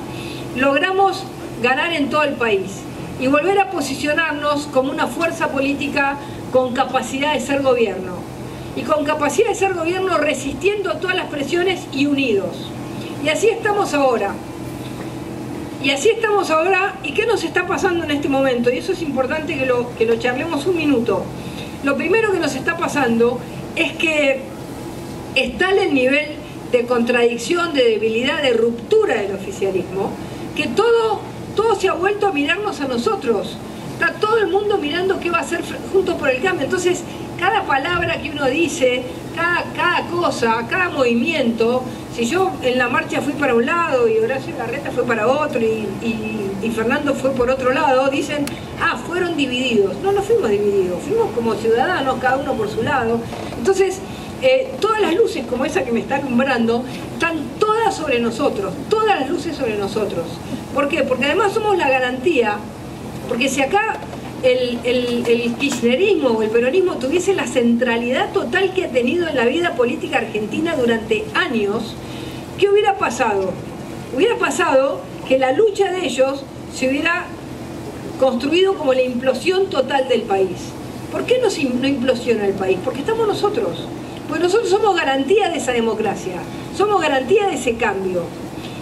logramos ganar en todo el país y volver a posicionarnos como una fuerza política con capacidad de ser gobierno. Y con capacidad de ser gobierno resistiendo a todas las presiones y unidos. Y así estamos ahora. Y así estamos ahora. ¿Y qué nos está pasando en este momento? Y eso es importante que lo charlemos un minuto. Lo primero que nos está pasando es que está el nivel de contradicción, de debilidad, de ruptura del oficialismo, que todo se ha vuelto a mirarnos a nosotros. Está todo el mundo mirando qué va a hacer Juntos por el Cambio. Entonces, cada palabra que uno dice, cada cosa, cada movimiento, si yo en la marcha fui para un lado y Horacio Larreta fue para otro y Fernando fue por otro lado, dicen, fueron divididos. No fuimos divididos, fuimos como ciudadanos, cada uno por su lado. Entonces, todas las luces como esa que me está alumbrando, están todas sobre nosotros, todas las luces sobre nosotros. ¿Por qué? Porque además somos la garantía, porque si acá el kirchnerismo o el peronismo tuviese la centralidad total que ha tenido en la vida política argentina durante años, ¿qué hubiera pasado? Hubiera pasado que la lucha de ellos se hubiera construido como la implosión total del país. ¿Por qué no implosiona el país? Porque estamos nosotros. Porque nosotros somos garantía de esa democracia, somos garantía de ese cambio.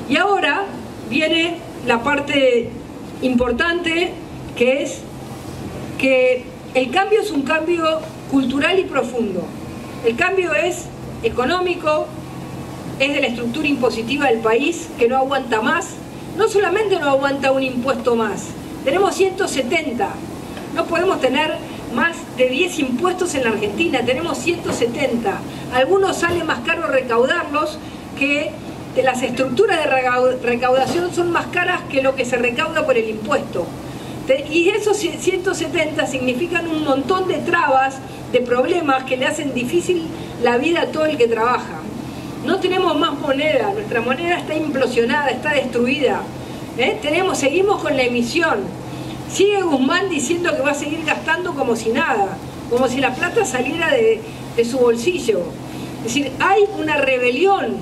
Y ahora viene la parte importante, que es que el cambio es un cambio cultural y profundo. El cambio es económico, es de la estructura impositiva del país, que no aguanta más. No solamente no aguanta un impuesto más, tenemos 170, no podemos tener más de 10 impuestos en la Argentina, tenemos 170. Algunos sale más caro recaudarlos, que de las estructuras de recaudación son más caras que lo que se recauda por el impuesto. Y esos 170 significan un montón de trabas, de problemas que le hacen difícil la vida a todo el que trabaja. No tenemos más moneda, nuestra moneda está implosionada, está destruida. Seguimos con la emisión. Sigue Guzmán diciendo que va a seguir gastando como si nada, como si la plata saliera de su bolsillo. Es decir, hay una rebelión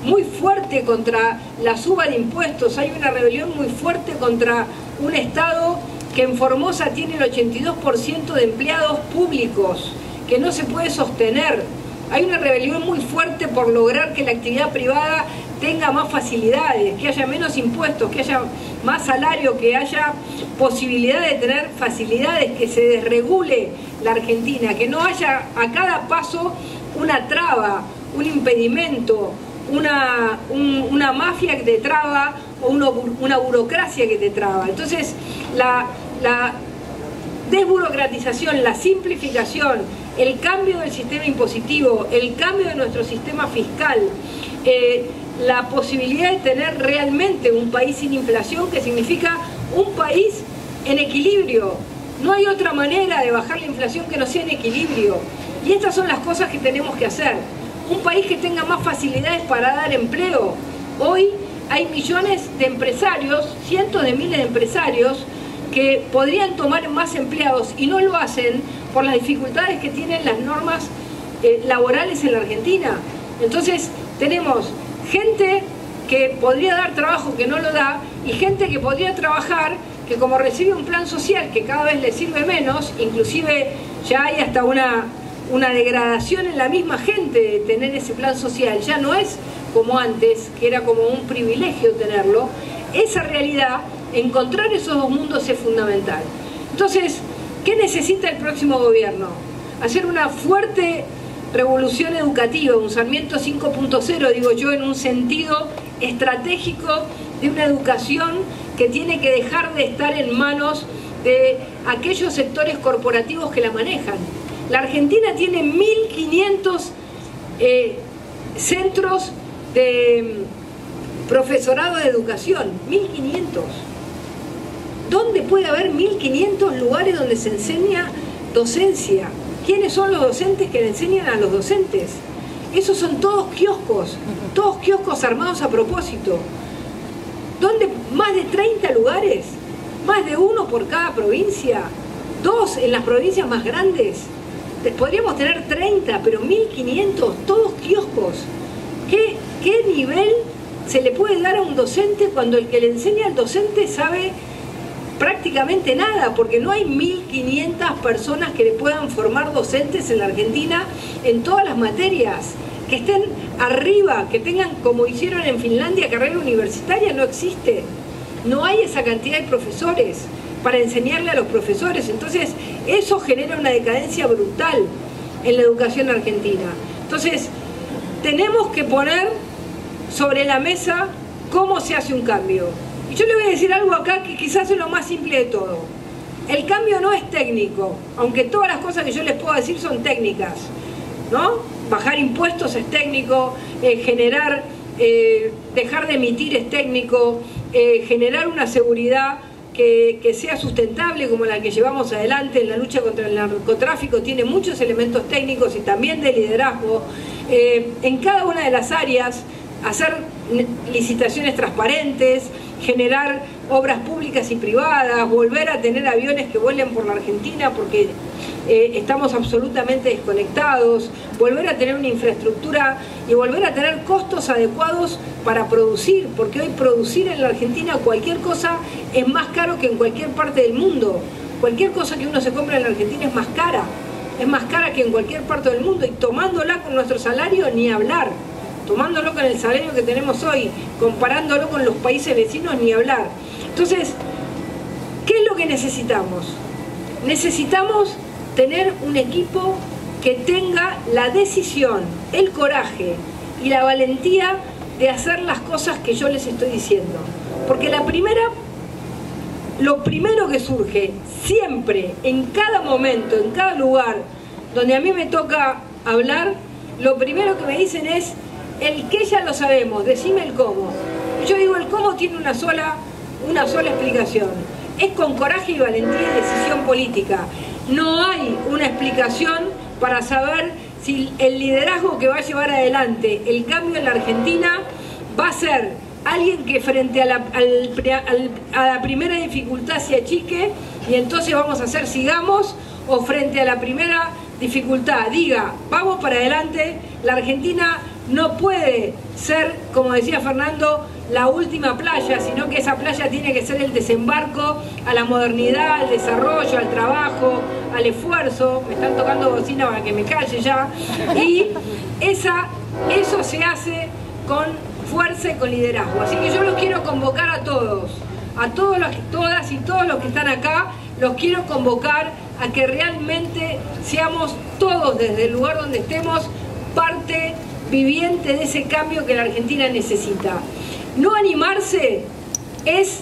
muy fuerte contra la suba de impuestos, hay una rebelión muy fuerte contra un Estado que en Formosa tiene el 82% de empleados públicos, que no se puede sostener. Hay una rebelión muy fuerte por lograr que la actividad privada tenga más facilidades, que haya menos impuestos, que haya más salario, que haya posibilidad de tener facilidades, que se desregule la Argentina, que no haya a cada paso una traba, un impedimento, una mafia que te traba o una burocracia que te traba. Entonces, la desburocratización, la simplificación, el cambio del sistema impositivo, el cambio de nuestro sistema fiscal, la posibilidad de tener realmente un país sin inflación, que significa un país en equilibrio. No hay otra manera de bajar la inflación que no sea en equilibrio. Y estas son las cosas que tenemos que hacer. Un país que tenga más facilidades para dar empleo. Hoy hay millones de empresarios, cientos de miles de empresarios, que podrían tomar más empleados y no lo hacen por las dificultades que tienen las normas laborales en la Argentina. Entonces tenemos gente que podría dar trabajo que no lo da, y gente que podría trabajar que, como recibe un plan social que cada vez le sirve menos, inclusive ya hay hasta una degradación en la misma gente de tener ese plan social, ya no es como antes, que era como un privilegio tenerlo. Esa realidad, encontrar esos dos mundos es fundamental. Entonces, ¿qué necesita el próximo gobierno? Hacer una fuerte revolución educativa, un Sarmiento 5.0, digo yo, en un sentido estratégico de una educación que tiene que dejar de estar en manos de aquellos sectores corporativos que la manejan. La Argentina tiene 1.500 centros de profesorado de educación, 1.500. ¿Dónde puede haber 1.500 lugares donde se enseña docencia? ¿Quiénes son los docentes que le enseñan a los docentes? Esos son todos kioscos armados a propósito. ¿Dónde? Más de 30 lugares, más de uno por cada provincia, 2 en las provincias más grandes. Podríamos tener 30, pero 1.500, todos kioscos. ¿Qué nivel se le puede dar a un docente cuando el que le enseña al docente sabe prácticamente nada? Porque no hay 1.500 personas que le puedan formar docentes en la Argentina en todas las materias, que estén arriba, que tengan, como hicieron en Finlandia, carrera universitaria. No existe. No hay esa cantidad de profesores para enseñarle a los profesores. Entonces, eso genera una decadencia brutal en la educación argentina. Entonces, tenemos que poner sobre la mesa cómo se hace un cambio. Y yo le voy a decir algo acá que quizás es lo más simple de todo. El cambio no es técnico, aunque todas las cosas que yo les puedo decir son técnicas, ¿no? Bajar impuestos es técnico, dejar de emitir es técnico, generar una seguridad que sea sustentable como la que llevamos adelante en la lucha contra el narcotráfico tiene muchos elementos técnicos y también de liderazgo. En cada una de las áreas, hacer licitaciones transparentes, generar obras públicas y privadas, volver a tener aviones que vuelen por la Argentina porque estamos absolutamente desconectados, volver a tener una infraestructura y volver a tener costos adecuados para producir, porque hoy producir en la Argentina cualquier cosa es más caro que en cualquier parte del mundo. Cualquier cosa que uno se compra en la Argentina es más cara que en cualquier parte del mundo, y tomándola con nuestro salario ni hablar. Tomándolo con el salario que tenemos hoy, comparándolo con los países vecinos, ni hablar. Entonces, ¿qué es lo que necesitamos? Necesitamos tener un equipo que tenga la decisión, el coraje y la valentía de hacer las cosas que yo les estoy diciendo. Porque lo primero que surge siempre, en cada momento, en cada lugar donde a mí me toca hablar, lo primero que me dicen es: el qué ya lo sabemos, decime el cómo. Yo digo, el cómo tiene una sola explicación. Es con coraje y valentía y decisión política. No hay una explicación para saber si el liderazgo que va a llevar adelante el cambio en la Argentina va a ser alguien que frente a la primera dificultad se achique y entonces vamos a hacer sigamos, o frente a la primera dificultad diga vamos para adelante. La Argentina no puede ser, como decía Fernando, la última playa, sino que esa playa tiene que ser el desembarco a la modernidad, al desarrollo, al trabajo, al esfuerzo. Me están tocando bocina para que me calle ya. Y eso se hace con fuerza y con liderazgo. Así que yo los quiero convocar a todas y todos los que están acá, los quiero convocar a que realmente seamos todos, desde el lugar donde estemos, parte viviente de ese cambio que la Argentina necesita. No animarse es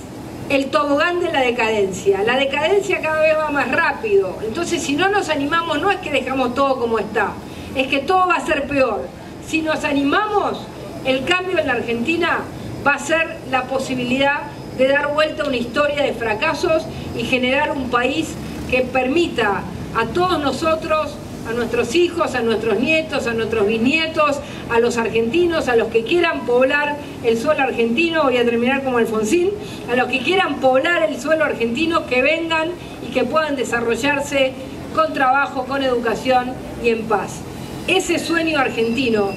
el tobogán de la decadencia. La decadencia cada vez va más rápido. Entonces, si no nos animamos, no es que dejamos todo como está, es que todo va a ser peor. Si nos animamos El cambio en la Argentina va a ser la posibilidad de dar vuelta a una historia de fracasos y generar un país que permita a todos nosotros, a nuestros hijos, a nuestros nietos, a nuestros bisnietos, a los argentinos, a los que quieran poblar el suelo argentino, voy a terminar como Alfonsín, a los que quieran poblar el suelo argentino, que vengan y que puedan desarrollarse con trabajo, con educación y en paz. Ese sueño argentino,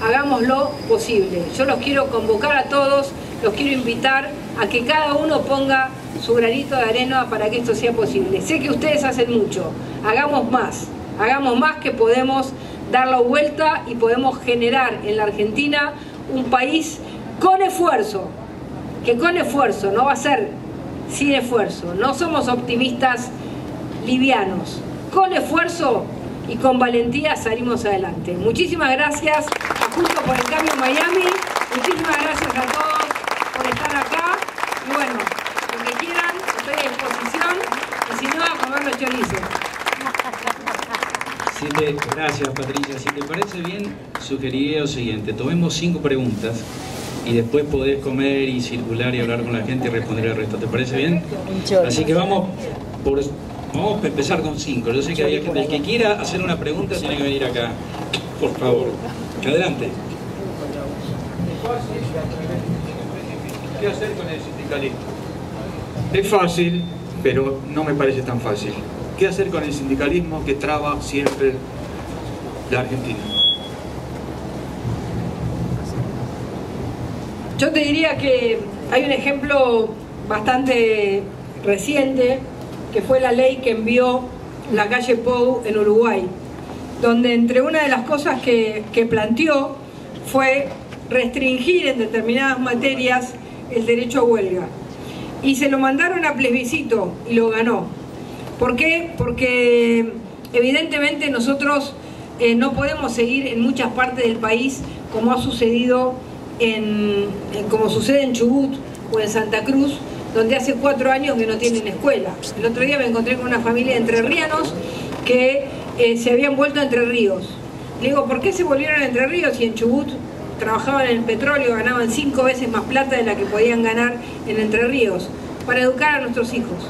hagámoslo posible. Yo los quiero convocar a todos, los quiero invitar a que cada uno ponga su granito de arena para que esto sea posible. Sé que ustedes hacen mucho, hagamos más que podemos dar la vuelta y podemos generar en la Argentina un país con esfuerzo, que con esfuerzo, no va a ser sin esfuerzo, no somos optimistas livianos, con esfuerzo y con valentía salimos adelante. Muchísimas gracias a Juntos por el Cambio en Miami, muchísimas gracias a todos por estar acá y bueno, lo que quieran, estoy a disposición y si no, a comer los chorizos. Gracias, Patricia. Si te parece bien, sugeriría lo siguiente: tomemos 5 preguntas y después podés comer y circular y hablar con la gente y responder el resto. ¿Te parece bien? Así que vamos a empezar con 5. Yo sé que hay gente, el que quiera hacer una pregunta tiene que venir acá, por favor. Adelante. ¿Qué hacer con el sindicalismo? Es fácil, pero no me parece tan fácil. ¿Qué hacer con el sindicalismo que traba siempre la Argentina? Yo te diría que hay un ejemplo bastante reciente, que fue la ley que envió la calle Pou en Uruguay, donde entre una de las cosas que planteó fue restringir en determinadas materias el derecho a huelga. Y se lo mandaron a plebiscito y lo ganó. ¿Por qué? Porque evidentemente nosotros no podemos seguir en muchas partes del país como ha sucedido como sucede en Chubut o en Santa Cruz, donde hace 4 años que no tienen escuela. El otro día me encontré con una familia de entrerrianos que se habían vuelto a Entre Ríos. Le digo, ¿por qué se volvieron a Entre Ríos? Y en Chubut trabajaban en el petróleo, ganaban 5 veces más plata de la que podían ganar en Entre Ríos, para educar a nuestros hijos.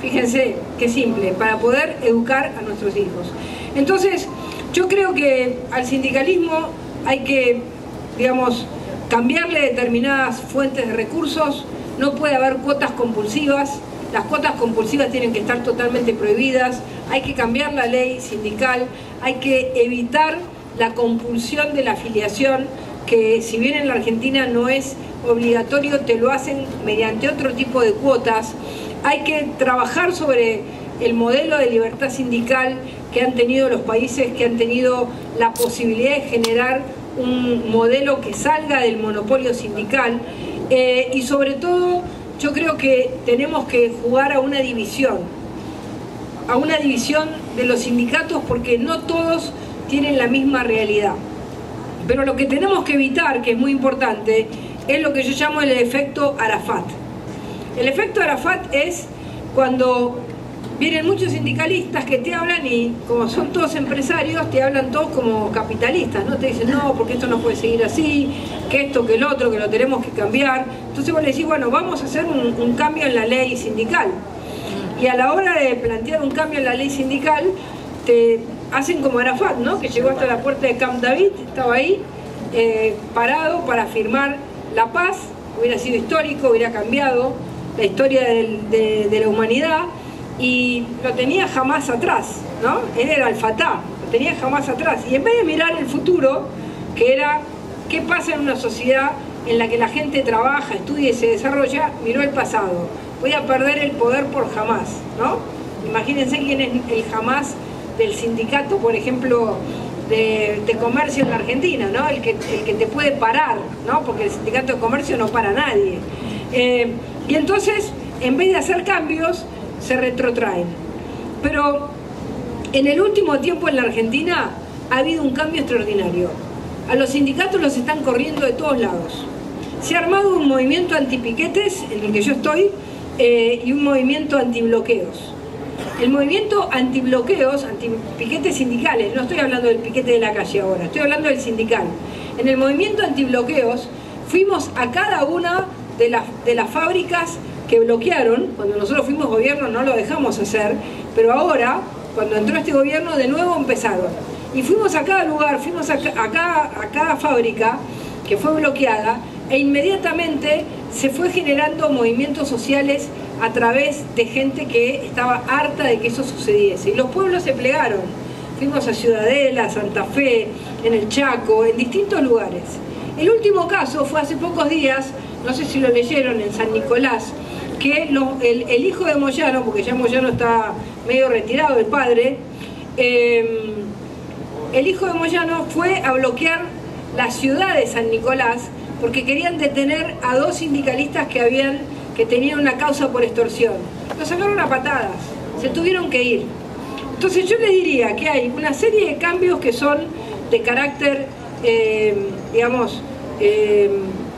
Fíjense qué simple, para poder educar a nuestros hijos. Entonces, yo creo que al sindicalismo hay que, digamos, cambiarle determinadas fuentes de recursos. No puede haber cuotas compulsivas, las cuotas compulsivas tienen que estar totalmente prohibidas, hay que cambiar la ley sindical, hay que evitar la compulsión de la afiliación, que si bien en la Argentina no es obligatorio, te lo hacen mediante otro tipo de cuotas. Hay que trabajar sobre el modelo de libertad sindical que han tenido los países que han tenido la posibilidad de generar un modelo que salga del monopolio sindical. Y sobre todo, yo creo que tenemos que jugar a una división de los sindicatos, porque no todos tienen la misma realidad. Pero lo que tenemos que evitar, que es muy importante, es lo que yo llamo el efecto Arafat. El efecto Arafat es cuando vienen muchos sindicalistas que te hablan y, como son todos empresarios, te hablan todos como capitalistas, ¿no? Te dicen, no, porque esto no puede seguir así, que esto, que el otro, que lo tenemos que cambiar. Entonces vos le decís, bueno, vamos a hacer un cambio en la ley sindical. Y a la hora de plantear un cambio en la ley sindical, te hacen como Arafat, ¿no? Que llegó hasta la puerta de Camp David, estaba ahí, parado para firmar la paz. Hubiera sido histórico, hubiera cambiado la historia de la humanidad, y lo tenía jamás atrás, ¿no? Él era el Fatah, lo tenía jamás atrás. Y en vez de mirar el futuro, que era qué pasa en una sociedad en la que la gente trabaja, estudia y se desarrolla, miró el pasado. Voy a perder el poder por Hamás, ¿no? Imagínense quién es el Hamás del sindicato, por ejemplo, de comercio en la Argentina, ¿no? El que te puede parar, ¿no? Porque el sindicato de comercio no para a nadie. Y entonces, en vez de hacer cambios, se retrotraen. Pero en el último tiempo en la Argentina ha habido un cambio extraordinario. A los sindicatos los están corriendo de todos lados. Se ha armado un movimiento antipiquetes, en el que yo estoy, y un movimiento antibloqueos. El movimiento antibloqueos, antipiquetes sindicales, no estoy hablando del piquete de la calle ahora, estoy hablando del sindical. En el movimiento antibloqueos fuimos a cada una de las fábricas que bloquearon. Cuando nosotros fuimos gobierno no lo dejamos hacer, pero ahora, cuando entró este gobierno, de nuevo empezaron. Y fuimos a cada lugar, fuimos a cada fábrica que fue bloqueada, e inmediatamente se fue generando movimientos sociales a través de gente que estaba harta de que eso sucediese. Y los pueblos se plegaron. Fuimos a Ciudadela, a Santa Fe, en el Chaco, en distintos lugares. El último caso fue hace pocos días, no sé si lo leyeron, en San Nicolás, que el hijo de Moyano, porque ya Moyano está medio retirado, el padre, el hijo de Moyano fue a bloquear la ciudad de San Nicolás porque querían detener a 2 sindicalistas que tenían una causa por extorsión. Los sacaron a patadas, se tuvieron que ir. Entonces yo les diría que hay una serie de cambios que son de carácter, digamos,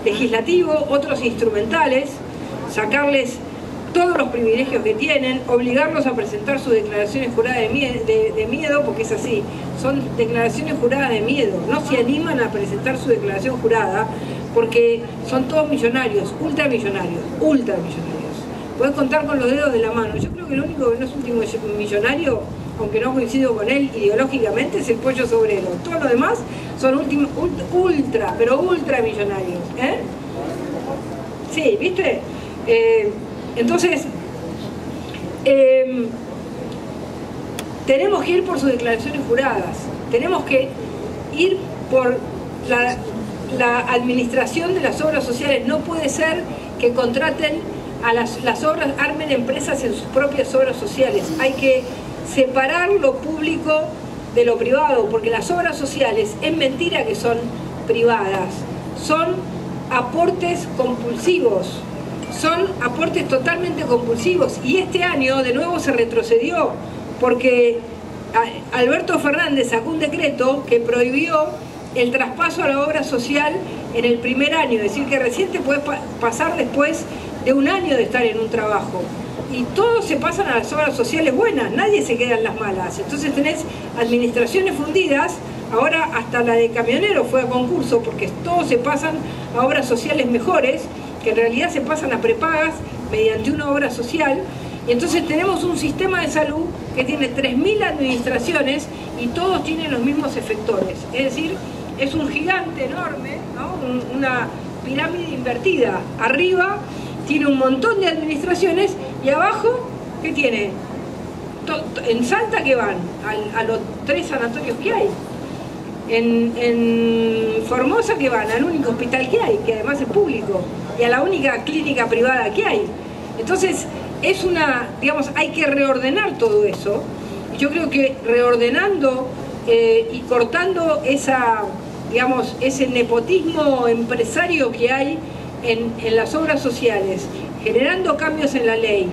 legislativo, otros instrumentales, sacarles todos los privilegios que tienen, obligarlos a presentar sus declaraciones juradas de miedo, porque es así, son declaraciones juradas de miedo, no se animan a presentar su declaración jurada, porque son todos millonarios, ultramillonarios. Puedes contar con los dedos de la mano. Yo creo que el único que no es multimillonario, aunque no coincido con él ideológicamente, es el Pollo Sobrero. Todos los demás son ultramillonarios. Sí, ¿viste? Entonces, tenemos que ir por sus declaraciones juradas, tenemos que ir por la administración de las obras sociales. No puede ser que contraten a las obras, armen empresas en sus propias obras sociales. Hay que separar lo público de lo privado, porque las obras sociales, es mentira que son privadas, son aportes compulsivos. Son aportes totalmente compulsivos, y este año de nuevo se retrocedió porque Alberto Fernández sacó un decreto que prohibió el traspaso a la obra social en el primer año, es decir, que recién te puedes pasar después de un año de estar en un trabajo, y todos se pasan a las obras sociales buenas, nadie se queda en las malas. Entonces tenés administraciones fundidas, ahora hasta la de camioneros fue a concurso porque todos se pasan a obras sociales mejores, que en realidad se pasan a prepagas mediante una obra social, y entonces tenemos un sistema de salud que tiene 3.000 administraciones y todos tienen los mismos efectores. Es decir, es un gigante enorme, ¿no? Una pirámide invertida. Arriba tiene un montón de administraciones y abajo, ¿qué tiene? En Salta, ¿qué van? A los 3 sanatorios que hay. En Formosa, ¿qué van? Al único hospital que hay, que además es público, y a la única clínica privada que hay. Entonces, es digamos, hay que reordenar todo eso. Yo creo que reordenando y cortando digamos, ese nepotismo empresario que hay en las obras sociales, generando cambios en la ley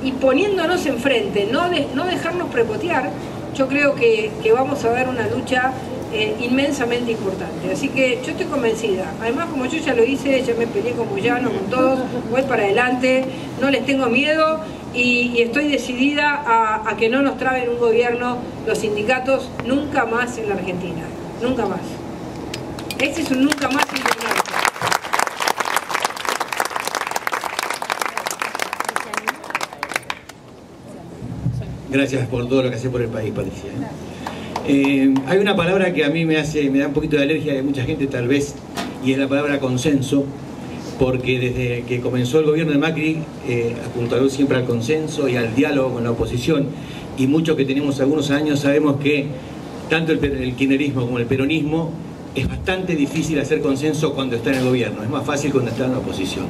y poniéndonos enfrente, no dejarnos prepotear, yo creo que vamos a ver una lucha inmensamente importante. Así que yo estoy convencida. Además, como yo ya lo hice, ya me peleé con Moyano, con todos, voy para adelante, no les tengo miedo, y estoy decidida a que no nos traben un gobierno los sindicatos nunca más en la Argentina. Nunca más. Este es un nunca más importante. Gracias por todo lo que hace por el país, Patricia. Hay una palabra que a mí me da un poquito de alergia de mucha gente tal vez, y es la palabra consenso, porque desde que comenzó el gobierno de Macri apuntaló siempre al consenso y al diálogo con la oposición, y muchos que tenemos algunos años sabemos que tanto el kirchnerismo como el peronismo es bastante difícil hacer consenso cuando está en el gobierno, es más fácil cuando está en la oposición.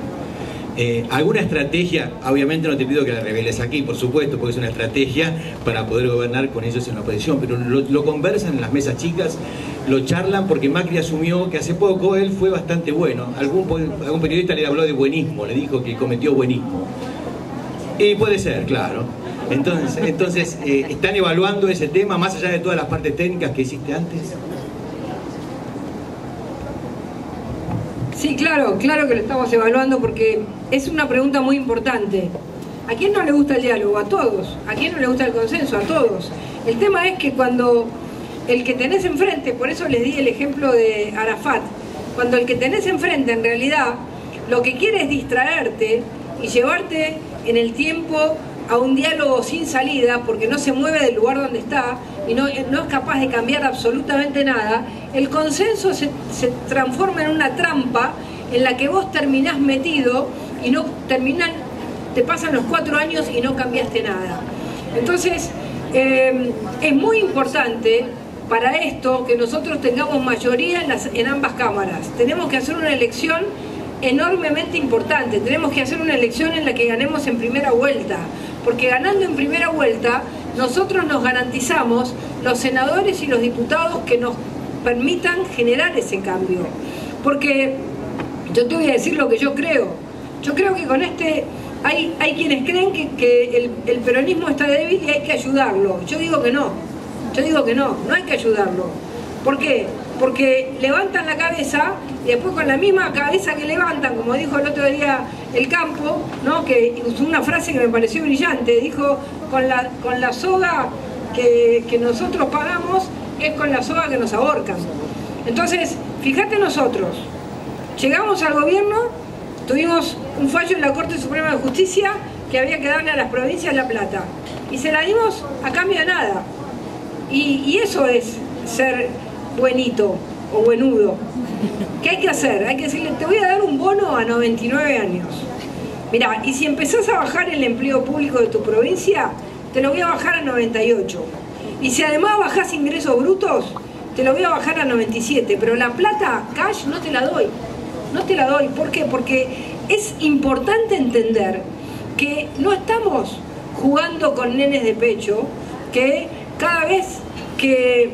¿Alguna estrategia? Obviamente no te pido que la reveles aquí, por supuesto, porque es una estrategia para poder gobernar con ellos en la oposición, pero lo conversan en las mesas chicas, lo charlan, porque Macri asumió que hace poco él fue bastante bueno. Algún periodista le habló de buenismo, le dijo que cometió buenismo. Y puede ser, claro. Entonces ¿están evaluando ese tema más allá de todas las partes técnicas que hiciste antes? Sí, claro que lo estamos evaluando, porque es una pregunta muy importante. ¿A quién no le gusta el diálogo? A todos. ¿A quién no le gusta el consenso? A todos. El tema es que cuando el que tenés enfrente, por eso les di el ejemplo de Arafat, cuando el que tenés enfrente en realidad lo que quiere es distraerte y llevarte en el tiempo a un diálogo sin salida, porque no se mueve del lugar donde está y no es capaz de cambiar absolutamente nada, el consenso se transforma en una trampa en la que vos terminás metido y no terminan, te pasan los 4 años y no cambiaste nada. Entonces, es muy importante para esto que nosotros tengamos mayoría en ambas cámaras. Tenemos que hacer una elección enormemente importante, tenemos que hacer una elección en la que ganemos en primera vuelta, porque ganando en primera vuelta nosotros nos garantizamos los senadores y los diputados que nos permitan generar ese cambio. Porque yo te voy a decir lo que yo creo que con hay quienes creen que el peronismo está débil y hay que ayudarlo. Yo digo que no hay que ayudarlo. ¿Por qué? Porque levantan la cabeza y después con la misma cabeza que levantan, como dijo el otro día el Campo, ¿no? Que usó una frase que me pareció brillante, dijo, con la soga que nosotros pagamos es con la soga que nos ahorcan. Entonces, fíjate nosotros, llegamos al gobierno, tuvimos un fallo en la Corte Suprema de Justicia que había que darle a las provincias la plata y se la dimos a cambio de nada. Y eso es ser buenito o buenudo. ¿Qué hay que hacer? Hay que decirle, te voy a dar un bono a 99 años. Mirá, y si empezás a bajar el empleo público de tu provincia, te lo voy a bajar a 98. Y si además bajás ingresos brutos, te lo voy a bajar a 97. Pero la plata, cash, no te la doy. No te la doy. ¿Por qué? Porque es importante entender que no estamos jugando con nenes de pecho, que cada vez que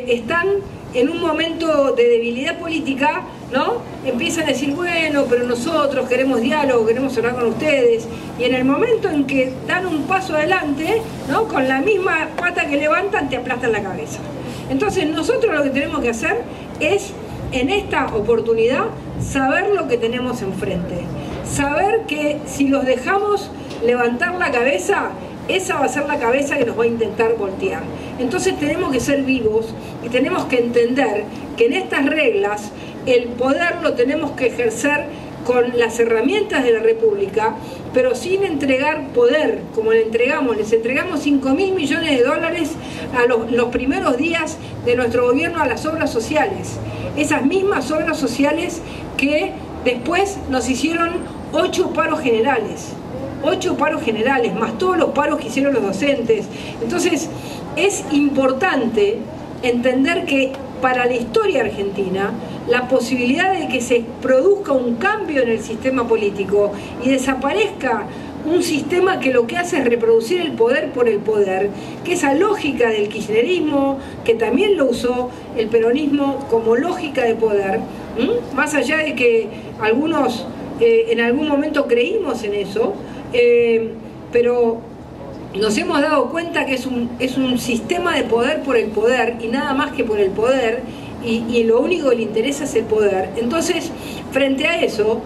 están en un momento de debilidad política, ¿no? Empiezan a decir, bueno, pero nosotros queremos diálogo, queremos hablar con ustedes, y en el momento en que dan un paso adelante, ¿no? Con la misma pata que levantan, te aplastan la cabeza. Entonces nosotros lo que tenemos que hacer es, en esta oportunidad, saber lo que tenemos enfrente, saber que si los dejamos levantar la cabeza, esa va a ser la cabeza que nos va a intentar voltear. Entonces tenemos que ser vivos y tenemos que entender que en estas reglas el poder lo tenemos que ejercer con las herramientas de la República, pero sin entregar poder, como les entregamos 5.000 millones de dólares a los primeros días de nuestro gobierno a las obras sociales. Esas mismas obras sociales que después nos hicieron 8 paros generales. 8 paros generales, más todos los paros que hicieron los docentes. Entonces, es importante entender que para la historia argentina, la posibilidad de que se produzca un cambio en el sistema político y desaparezca un sistema que lo que hace es reproducir el poder por el poder, que esa lógica del kirchnerismo, que también lo usó el peronismo como lógica de poder, más allá de que algunos en algún momento creímos en eso, pero nos hemos dado cuenta que es un sistema de poder por el poder y nada más que por el poder, y lo único que le interesa es el poder. Entonces, frente a eso,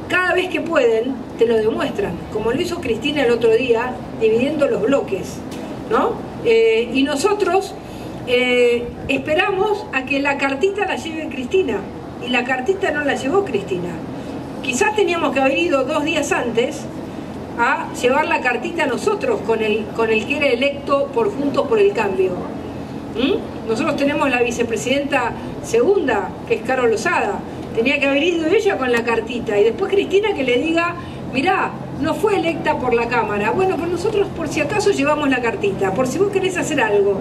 cada vez que pueden, te lo demuestran, como lo hizo Cristina el otro día, dividiendo los bloques, ¿no? Y nosotros esperamos a que la cartita la lleve Cristina, y la cartita no la llevó Cristina. Quizás teníamos que haber ido 2 días antes a llevar la cartita nosotros con el que era electo por Juntos por el Cambio. Nosotros tenemos la vicepresidenta segunda, que es Caro Lozada. Tenía que haber ido ella con la cartita y después Cristina que le diga, mirá, no fue electa por la Cámara. Bueno, pues nosotros por si acaso llevamos la cartita, por si vos querés hacer algo.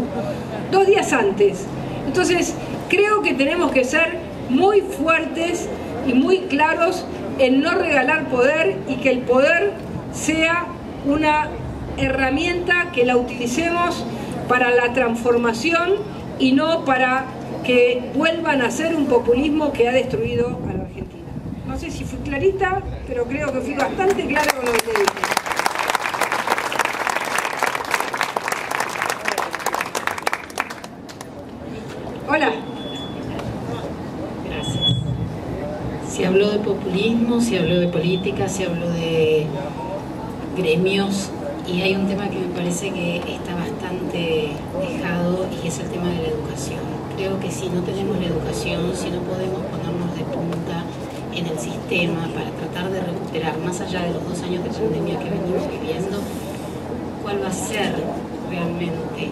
2 días antes. Entonces, creo que tenemos que ser muy fuertes y muy claros en no regalar poder, y que el poder sea una herramienta que la utilicemos para la transformación y no para que vuelvan a ser un populismo que ha destruido a la Argentina. No sé si fui clarita, pero creo que fui bastante clara con lo que te dije. Hola. Gracias. Se habló de populismo, se habló de política, se habló de gremios, y hay un tema que me parece que está bastante dejado, y es el tema de la educación. Creo que si no tenemos la educación, si no podemos ponernos de punta en el sistema para tratar de recuperar, más allá de los 2 años de pandemia que venimos viviendo, cuál va a ser realmente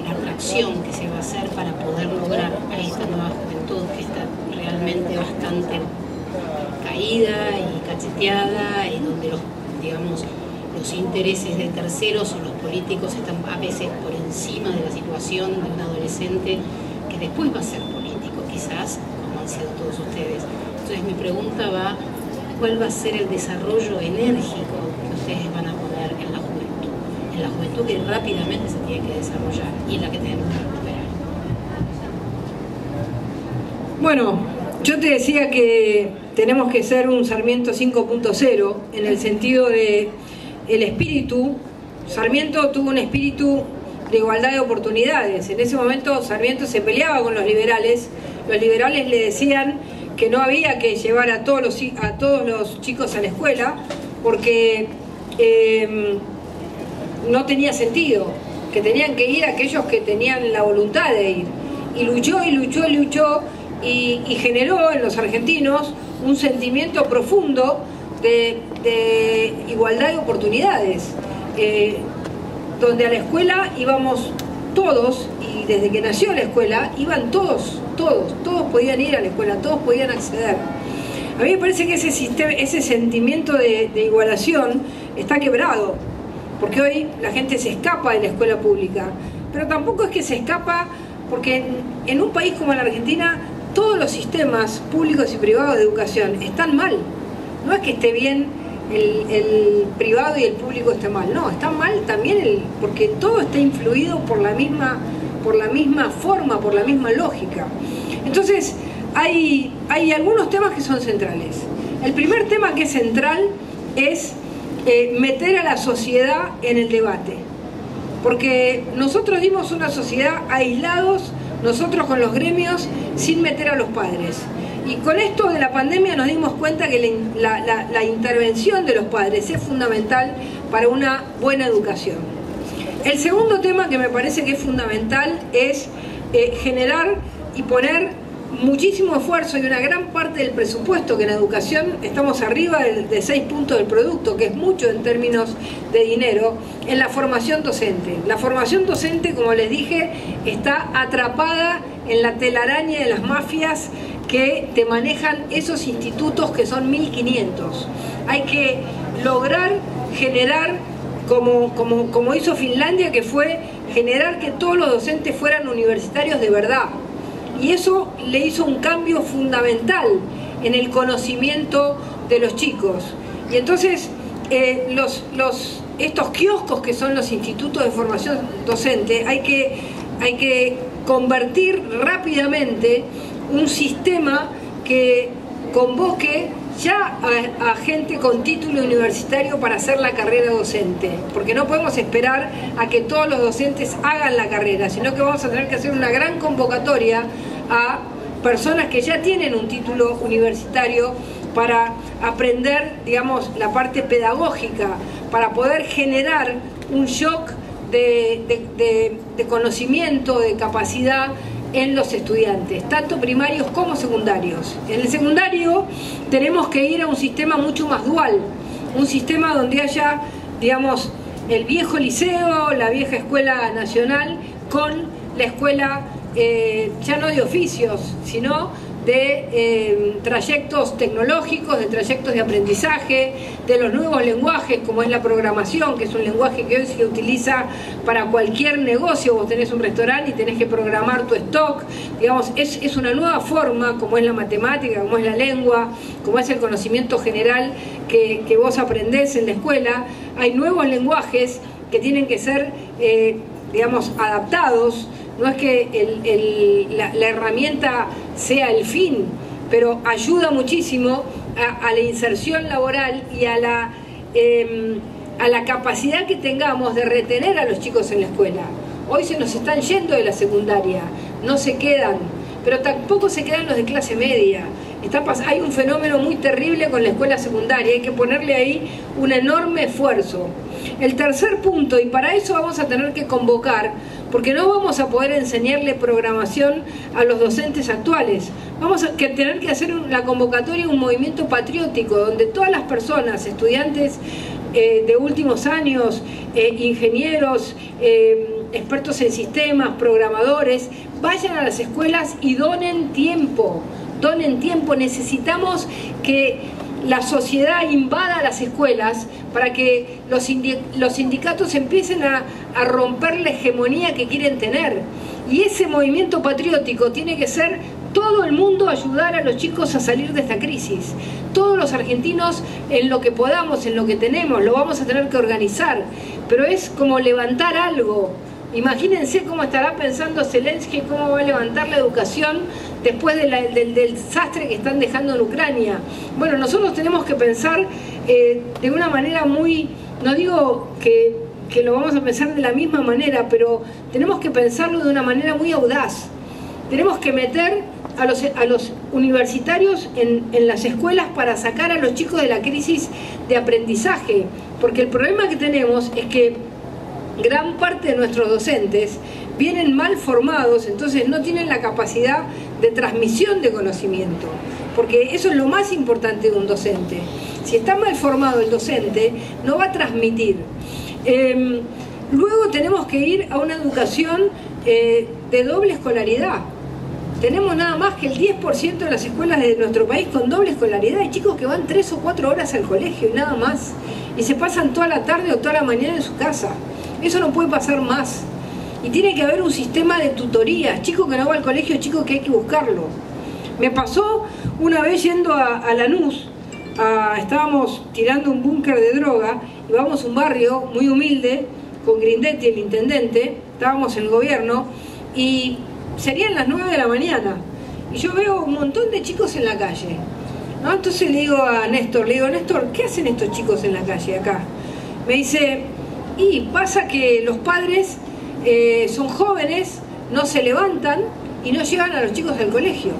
la atracción que se va a hacer para poder lograr a esta nueva juventud que está realmente bastante caída y cacheteada, y donde los intereses de terceros o los políticos están a veces por encima de la situación de un adolescente que después va a ser político, quizás, como han sido todos ustedes. Entonces mi pregunta va, ¿cuál va a ser el desarrollo enérgico que ustedes van a poner en la juventud? En la juventud que rápidamente se tiene que desarrollar y en la que tenemos que recuperar. Bueno, yo te decía que tenemos que ser un Sarmiento 5.0 en el sentido de el espíritu. Sarmiento tuvo un espíritu de igualdad de oportunidades. En ese momento Sarmiento se peleaba con los liberales. Los liberales le decían que no había que llevar a todos los chicos a la escuela porque no tenía sentido, que tenían que ir aquellos que tenían la voluntad de ir. Y luchó y luchó y luchó y generó en los argentinos un sentimiento profundo de igualdad de oportunidades, donde a la escuela íbamos todos, y desde que nació la escuela iban todos podían ir a la escuela, todos podían acceder. A mí me parece que ese sentimiento de igualación está quebrado, porque hoy la gente se escapa de la escuela pública, pero tampoco es que se escapa, porque en un país como la Argentina todos los sistemas públicos y privados de educación están mal. No es que esté bien el privado y el público esté mal, no, está mal también porque todo está influido por la misma forma, por la misma lógica. Entonces hay algunos temas que son centrales. El primer tema que es central es meter a la sociedad en el debate, porque nosotros dimos una sociedad aislados, nosotros con los gremios, sin meter a los padres. Y con esto de la pandemia nos dimos cuenta que la intervención de los padres es fundamental para una buena educación. El segundo tema que me parece que es fundamental es generar y poner muchísimo esfuerzo y una gran parte del presupuesto, que en educación estamos arriba de 6 puntos del producto, que es mucho en términos de dinero, en la formación docente. La formación docente, como les dije, está atrapada en la telaraña de las mafias que te manejan esos institutos que son 1500. Hay que lograr generar, como hizo Finlandia, que fue generar que todos los docentes fueran universitarios de verdad. Y eso le hizo un cambio fundamental en el conocimiento de los chicos. Y entonces estos kioscos que son los institutos de formación docente, hay que convertir rápidamente un sistema que convoque ya a gente con título universitario para hacer la carrera docente, porque no podemos esperar a que todos los docentes hagan la carrera, sino que vamos a tener que hacer una gran convocatoria a personas que ya tienen un título universitario para aprender, digamos, la parte pedagógica, para poder generar un shock de conocimiento, de capacidad en los estudiantes, tanto primarios como secundarios. En el secundario tenemos que ir a un sistema mucho más dual, un sistema donde haya, digamos, el viejo liceo, la vieja escuela nacional, con la escuela ya no de oficios, sino de trayectos tecnológicos, de trayectos de aprendizaje, de los nuevos lenguajes, como es la programación, que es un lenguaje que hoy se utiliza para cualquier negocio. Vos tenés un restaurante y tenés que programar tu stock, digamos, es una nueva forma, como es la matemática, como es la lengua, como es el conocimiento general que vos aprendés en la escuela. Hay nuevos lenguajes que tienen que ser, digamos, adaptados. No es que la herramienta sea el fin, pero ayuda muchísimo a la inserción laboral y a la capacidad que tengamos de retener a los chicos en la escuela. Hoy se nos están yendo de la secundaria, no se quedan, pero tampoco se quedan los de clase media. Hay un fenómeno muy terrible con la escuela secundaria, hay que ponerle ahí un enorme esfuerzo. El tercer punto, y para eso vamos a tener que convocar, porque no vamos a poder enseñarle programación a los docentes actuales, vamos a tener que hacer la convocatoria, un movimiento patriótico, donde todas las personas, estudiantes de últimos años, ingenieros, expertos en sistemas, programadores, vayan a las escuelas y donen tiempo. Necesitamos que la sociedad invada las escuelas para que los sindicatos empiecen a romper la hegemonía que quieren tener. Y ese movimiento patriótico tiene que ser todo el mundo ayudar a los chicos a salir de esta crisis. Todos los argentinos, en lo que podamos, en lo que tenemos, lo vamos a tener que organizar. Pero es como levantar algo. Imagínense cómo estará pensando Zelensky, cómo va a levantar la educación después del desastre que están dejando en Ucrania. Bueno, nosotros tenemos que pensar de una manera muy, no digo que lo vamos a pensar de la misma manera, pero tenemos que pensarlo de una manera muy audaz. Tenemos que meter a los universitarios en las escuelas para sacar a los chicos de la crisis de aprendizaje, porque el problema que tenemos es que gran parte de nuestros docentes vienen mal formados, entonces no tienen la capacidad de transmisión de conocimiento, porque eso es lo más importante de un docente. Si está mal formado el docente, no va a transmitir. Luego tenemos que ir a una educación de doble escolaridad. Tenemos nada más que el 10% de las escuelas de nuestro país con doble escolaridad. Hay chicos que van 3 o 4 horas al colegio y nada más, y se pasan toda la tarde o toda la mañana en su casa. Eso no puede pasar más. Y tiene que haber un sistema de tutorías. Chico que no va al colegio, chico que hay que buscarlo. Me pasó una vez yendo a Lanús, estábamos tirando un búnker de droga, y vamos a un barrio muy humilde, con Grindetti, el intendente, estábamos en el gobierno, y serían las 9 de la mañana, y yo veo un montón de chicos en la calle, ¿no? Entonces le digo a Néstor, Néstor, ¿qué hacen estos chicos en la calle acá? Me dice, y pasa que los padres son jóvenes, no se levantan y no llevan a los chicos al colegio.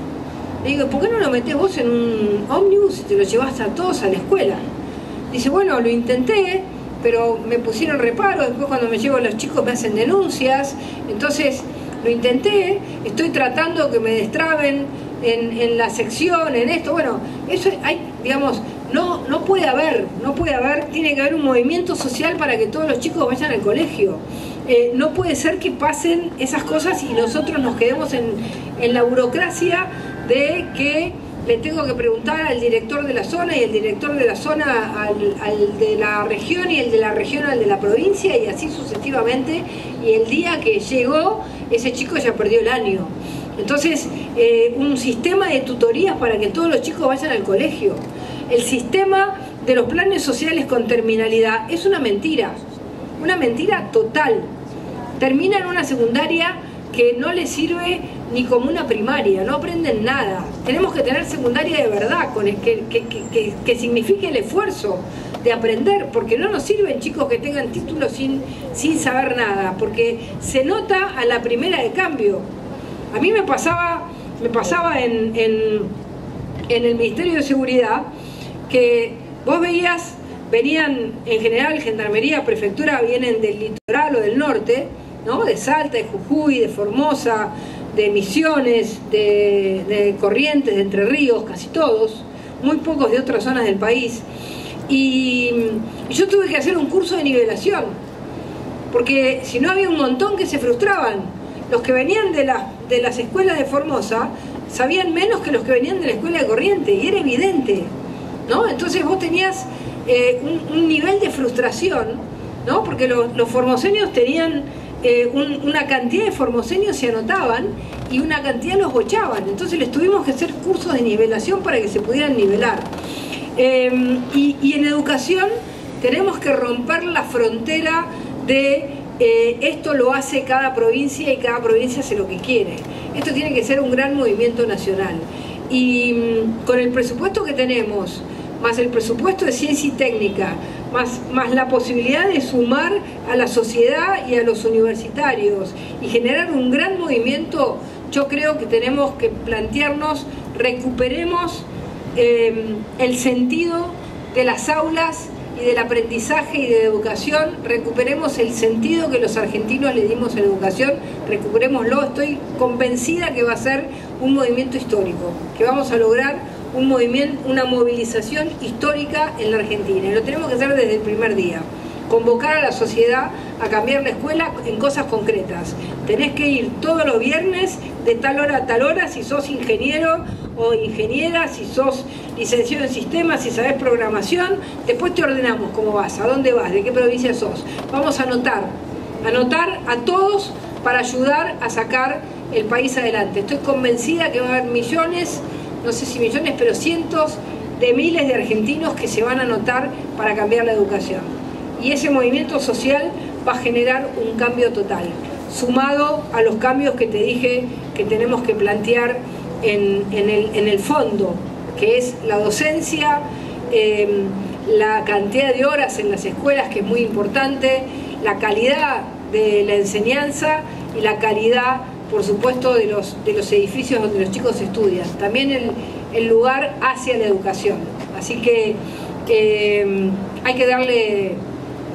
Le digo, ¿por qué no lo metés vos en un ómnibus y te lo llevas a todos a la escuela? Dice, bueno, lo intenté, pero me pusieron reparo, después cuando me llevo a los chicos me hacen denuncias, entonces lo intenté, estoy tratando que me destraben en la sección, en esto, bueno, eso hay, digamos, no puede haber, tiene que haber un movimiento social para que todos los chicos vayan al colegio. No puede ser que pasen esas cosas y nosotros nos quedemos en la burocracia de que le tengo que preguntar al director de la zona y el director de la zona al de la región y el de la región al de la provincia y así sucesivamente, y el día que llegó ese chico ya perdió el año. Entonces, un sistema de tutorías para que todos los chicos vayan al colegio. El sistema de los planes sociales con terminalidad es una mentira total. Terminan una secundaria que no les sirve ni como una primaria, no aprenden nada. Tenemos que tener secundaria de verdad, que signifique el esfuerzo de aprender, porque no nos sirven chicos que tengan títulos sin saber nada, porque se nota a la primera de cambio. A mí me pasaba en el Ministerio de Seguridad que vos venían en general Gendarmería, Prefectura, vienen del litoral o del norte, ¿no? De Salta, de Jujuy, de Formosa, de Misiones, de Corrientes, de Entre Ríos, casi todos, muy pocos de otras zonas del país. Y yo tuve que hacer un curso de nivelación, porque si no había un montón que se frustraban. Los que venían de las escuelas de Formosa sabían menos que los que venían de la escuela de Corrientes, y era evidente, ¿no? Entonces vos tenías un nivel de frustración, ¿no? Porque los formoseños tenían una cantidad de formoseños se anotaban y una cantidad los bochaban, entonces les tuvimos que hacer cursos de nivelación para que se pudieran nivelar. Y en educación tenemos que romper la frontera de esto lo hace cada provincia y cada provincia hace lo que quiere. Esto tiene que ser un gran movimiento nacional, y con el presupuesto que tenemos, más el presupuesto de ciencia y técnica, más la posibilidad de sumar a la sociedad y a los universitarios y generar un gran movimiento, yo creo que tenemos que plantearnos recuperemos el sentido de las aulas y del aprendizaje y de la educación, recuperemos el sentido que los argentinos le dimos a la educación, recuperémoslo. Estoy convencida que va a ser un movimiento histórico, que vamos a lograr un movimiento, una movilización histórica en la Argentina, y lo tenemos que hacer desde el primer día. Convocar a la sociedad a cambiar la escuela en cosas concretas. Tenés que ir todos los viernes de tal hora a tal hora si sos ingeniero o ingeniera, si sos licenciado en sistemas, si sabés programación. Después te ordenamos cómo vas, a dónde vas, de qué provincia sos. Vamos a anotar a todos para ayudar a sacar el país adelante. Estoy convencida que va a haber millones, no sé si millones, pero cientos de miles de argentinos que se van a anotar para cambiar la educación. Y ese movimiento social va a generar un cambio total, sumado a los cambios que te dije que tenemos que plantear en el fondo, que es la docencia, la cantidad de horas en las escuelas, que es muy importante, la calidad de la enseñanza y la calidad, por supuesto, de los edificios donde los chicos estudian. También el lugar hacia la educación. Así que hay que darle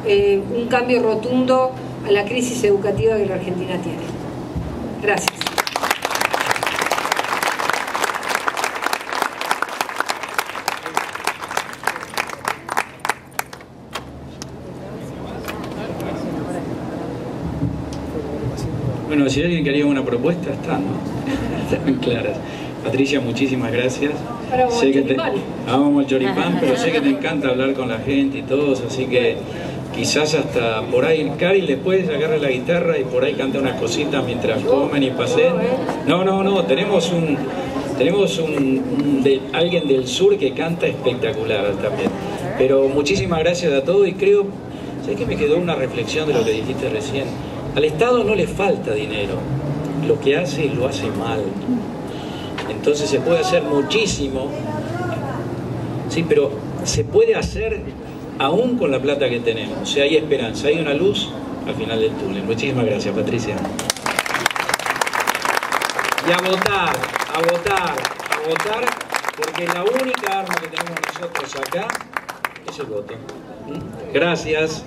un cambio rotundo a la crisis educativa que la Argentina tiene. Gracias. Bueno, si alguien quería una propuesta, están muy claras. Patricia, muchísimas gracias. Sé que amamos el choripán, pero sé que te encanta hablar con la gente y todos, así que quizás hasta por ahí, Cari, después agarra la guitarra y por ahí canta unas cositas mientras comen y pasen. No, tenemos alguien del sur que canta espectacular también. Pero muchísimas gracias a todos, y creo, ¿sabes qué? Me quedó una reflexión de lo que dijiste recién. Al Estado no le falta dinero, lo que hace lo hace mal. Entonces se puede hacer muchísimo, sí, pero se puede hacer aún con la plata que tenemos. O sea, hay esperanza, hay una luz al final del túnel. Muchísimas gracias, Patricia. Y a votar, porque la única arma que tenemos nosotros acá es el voto. Gracias.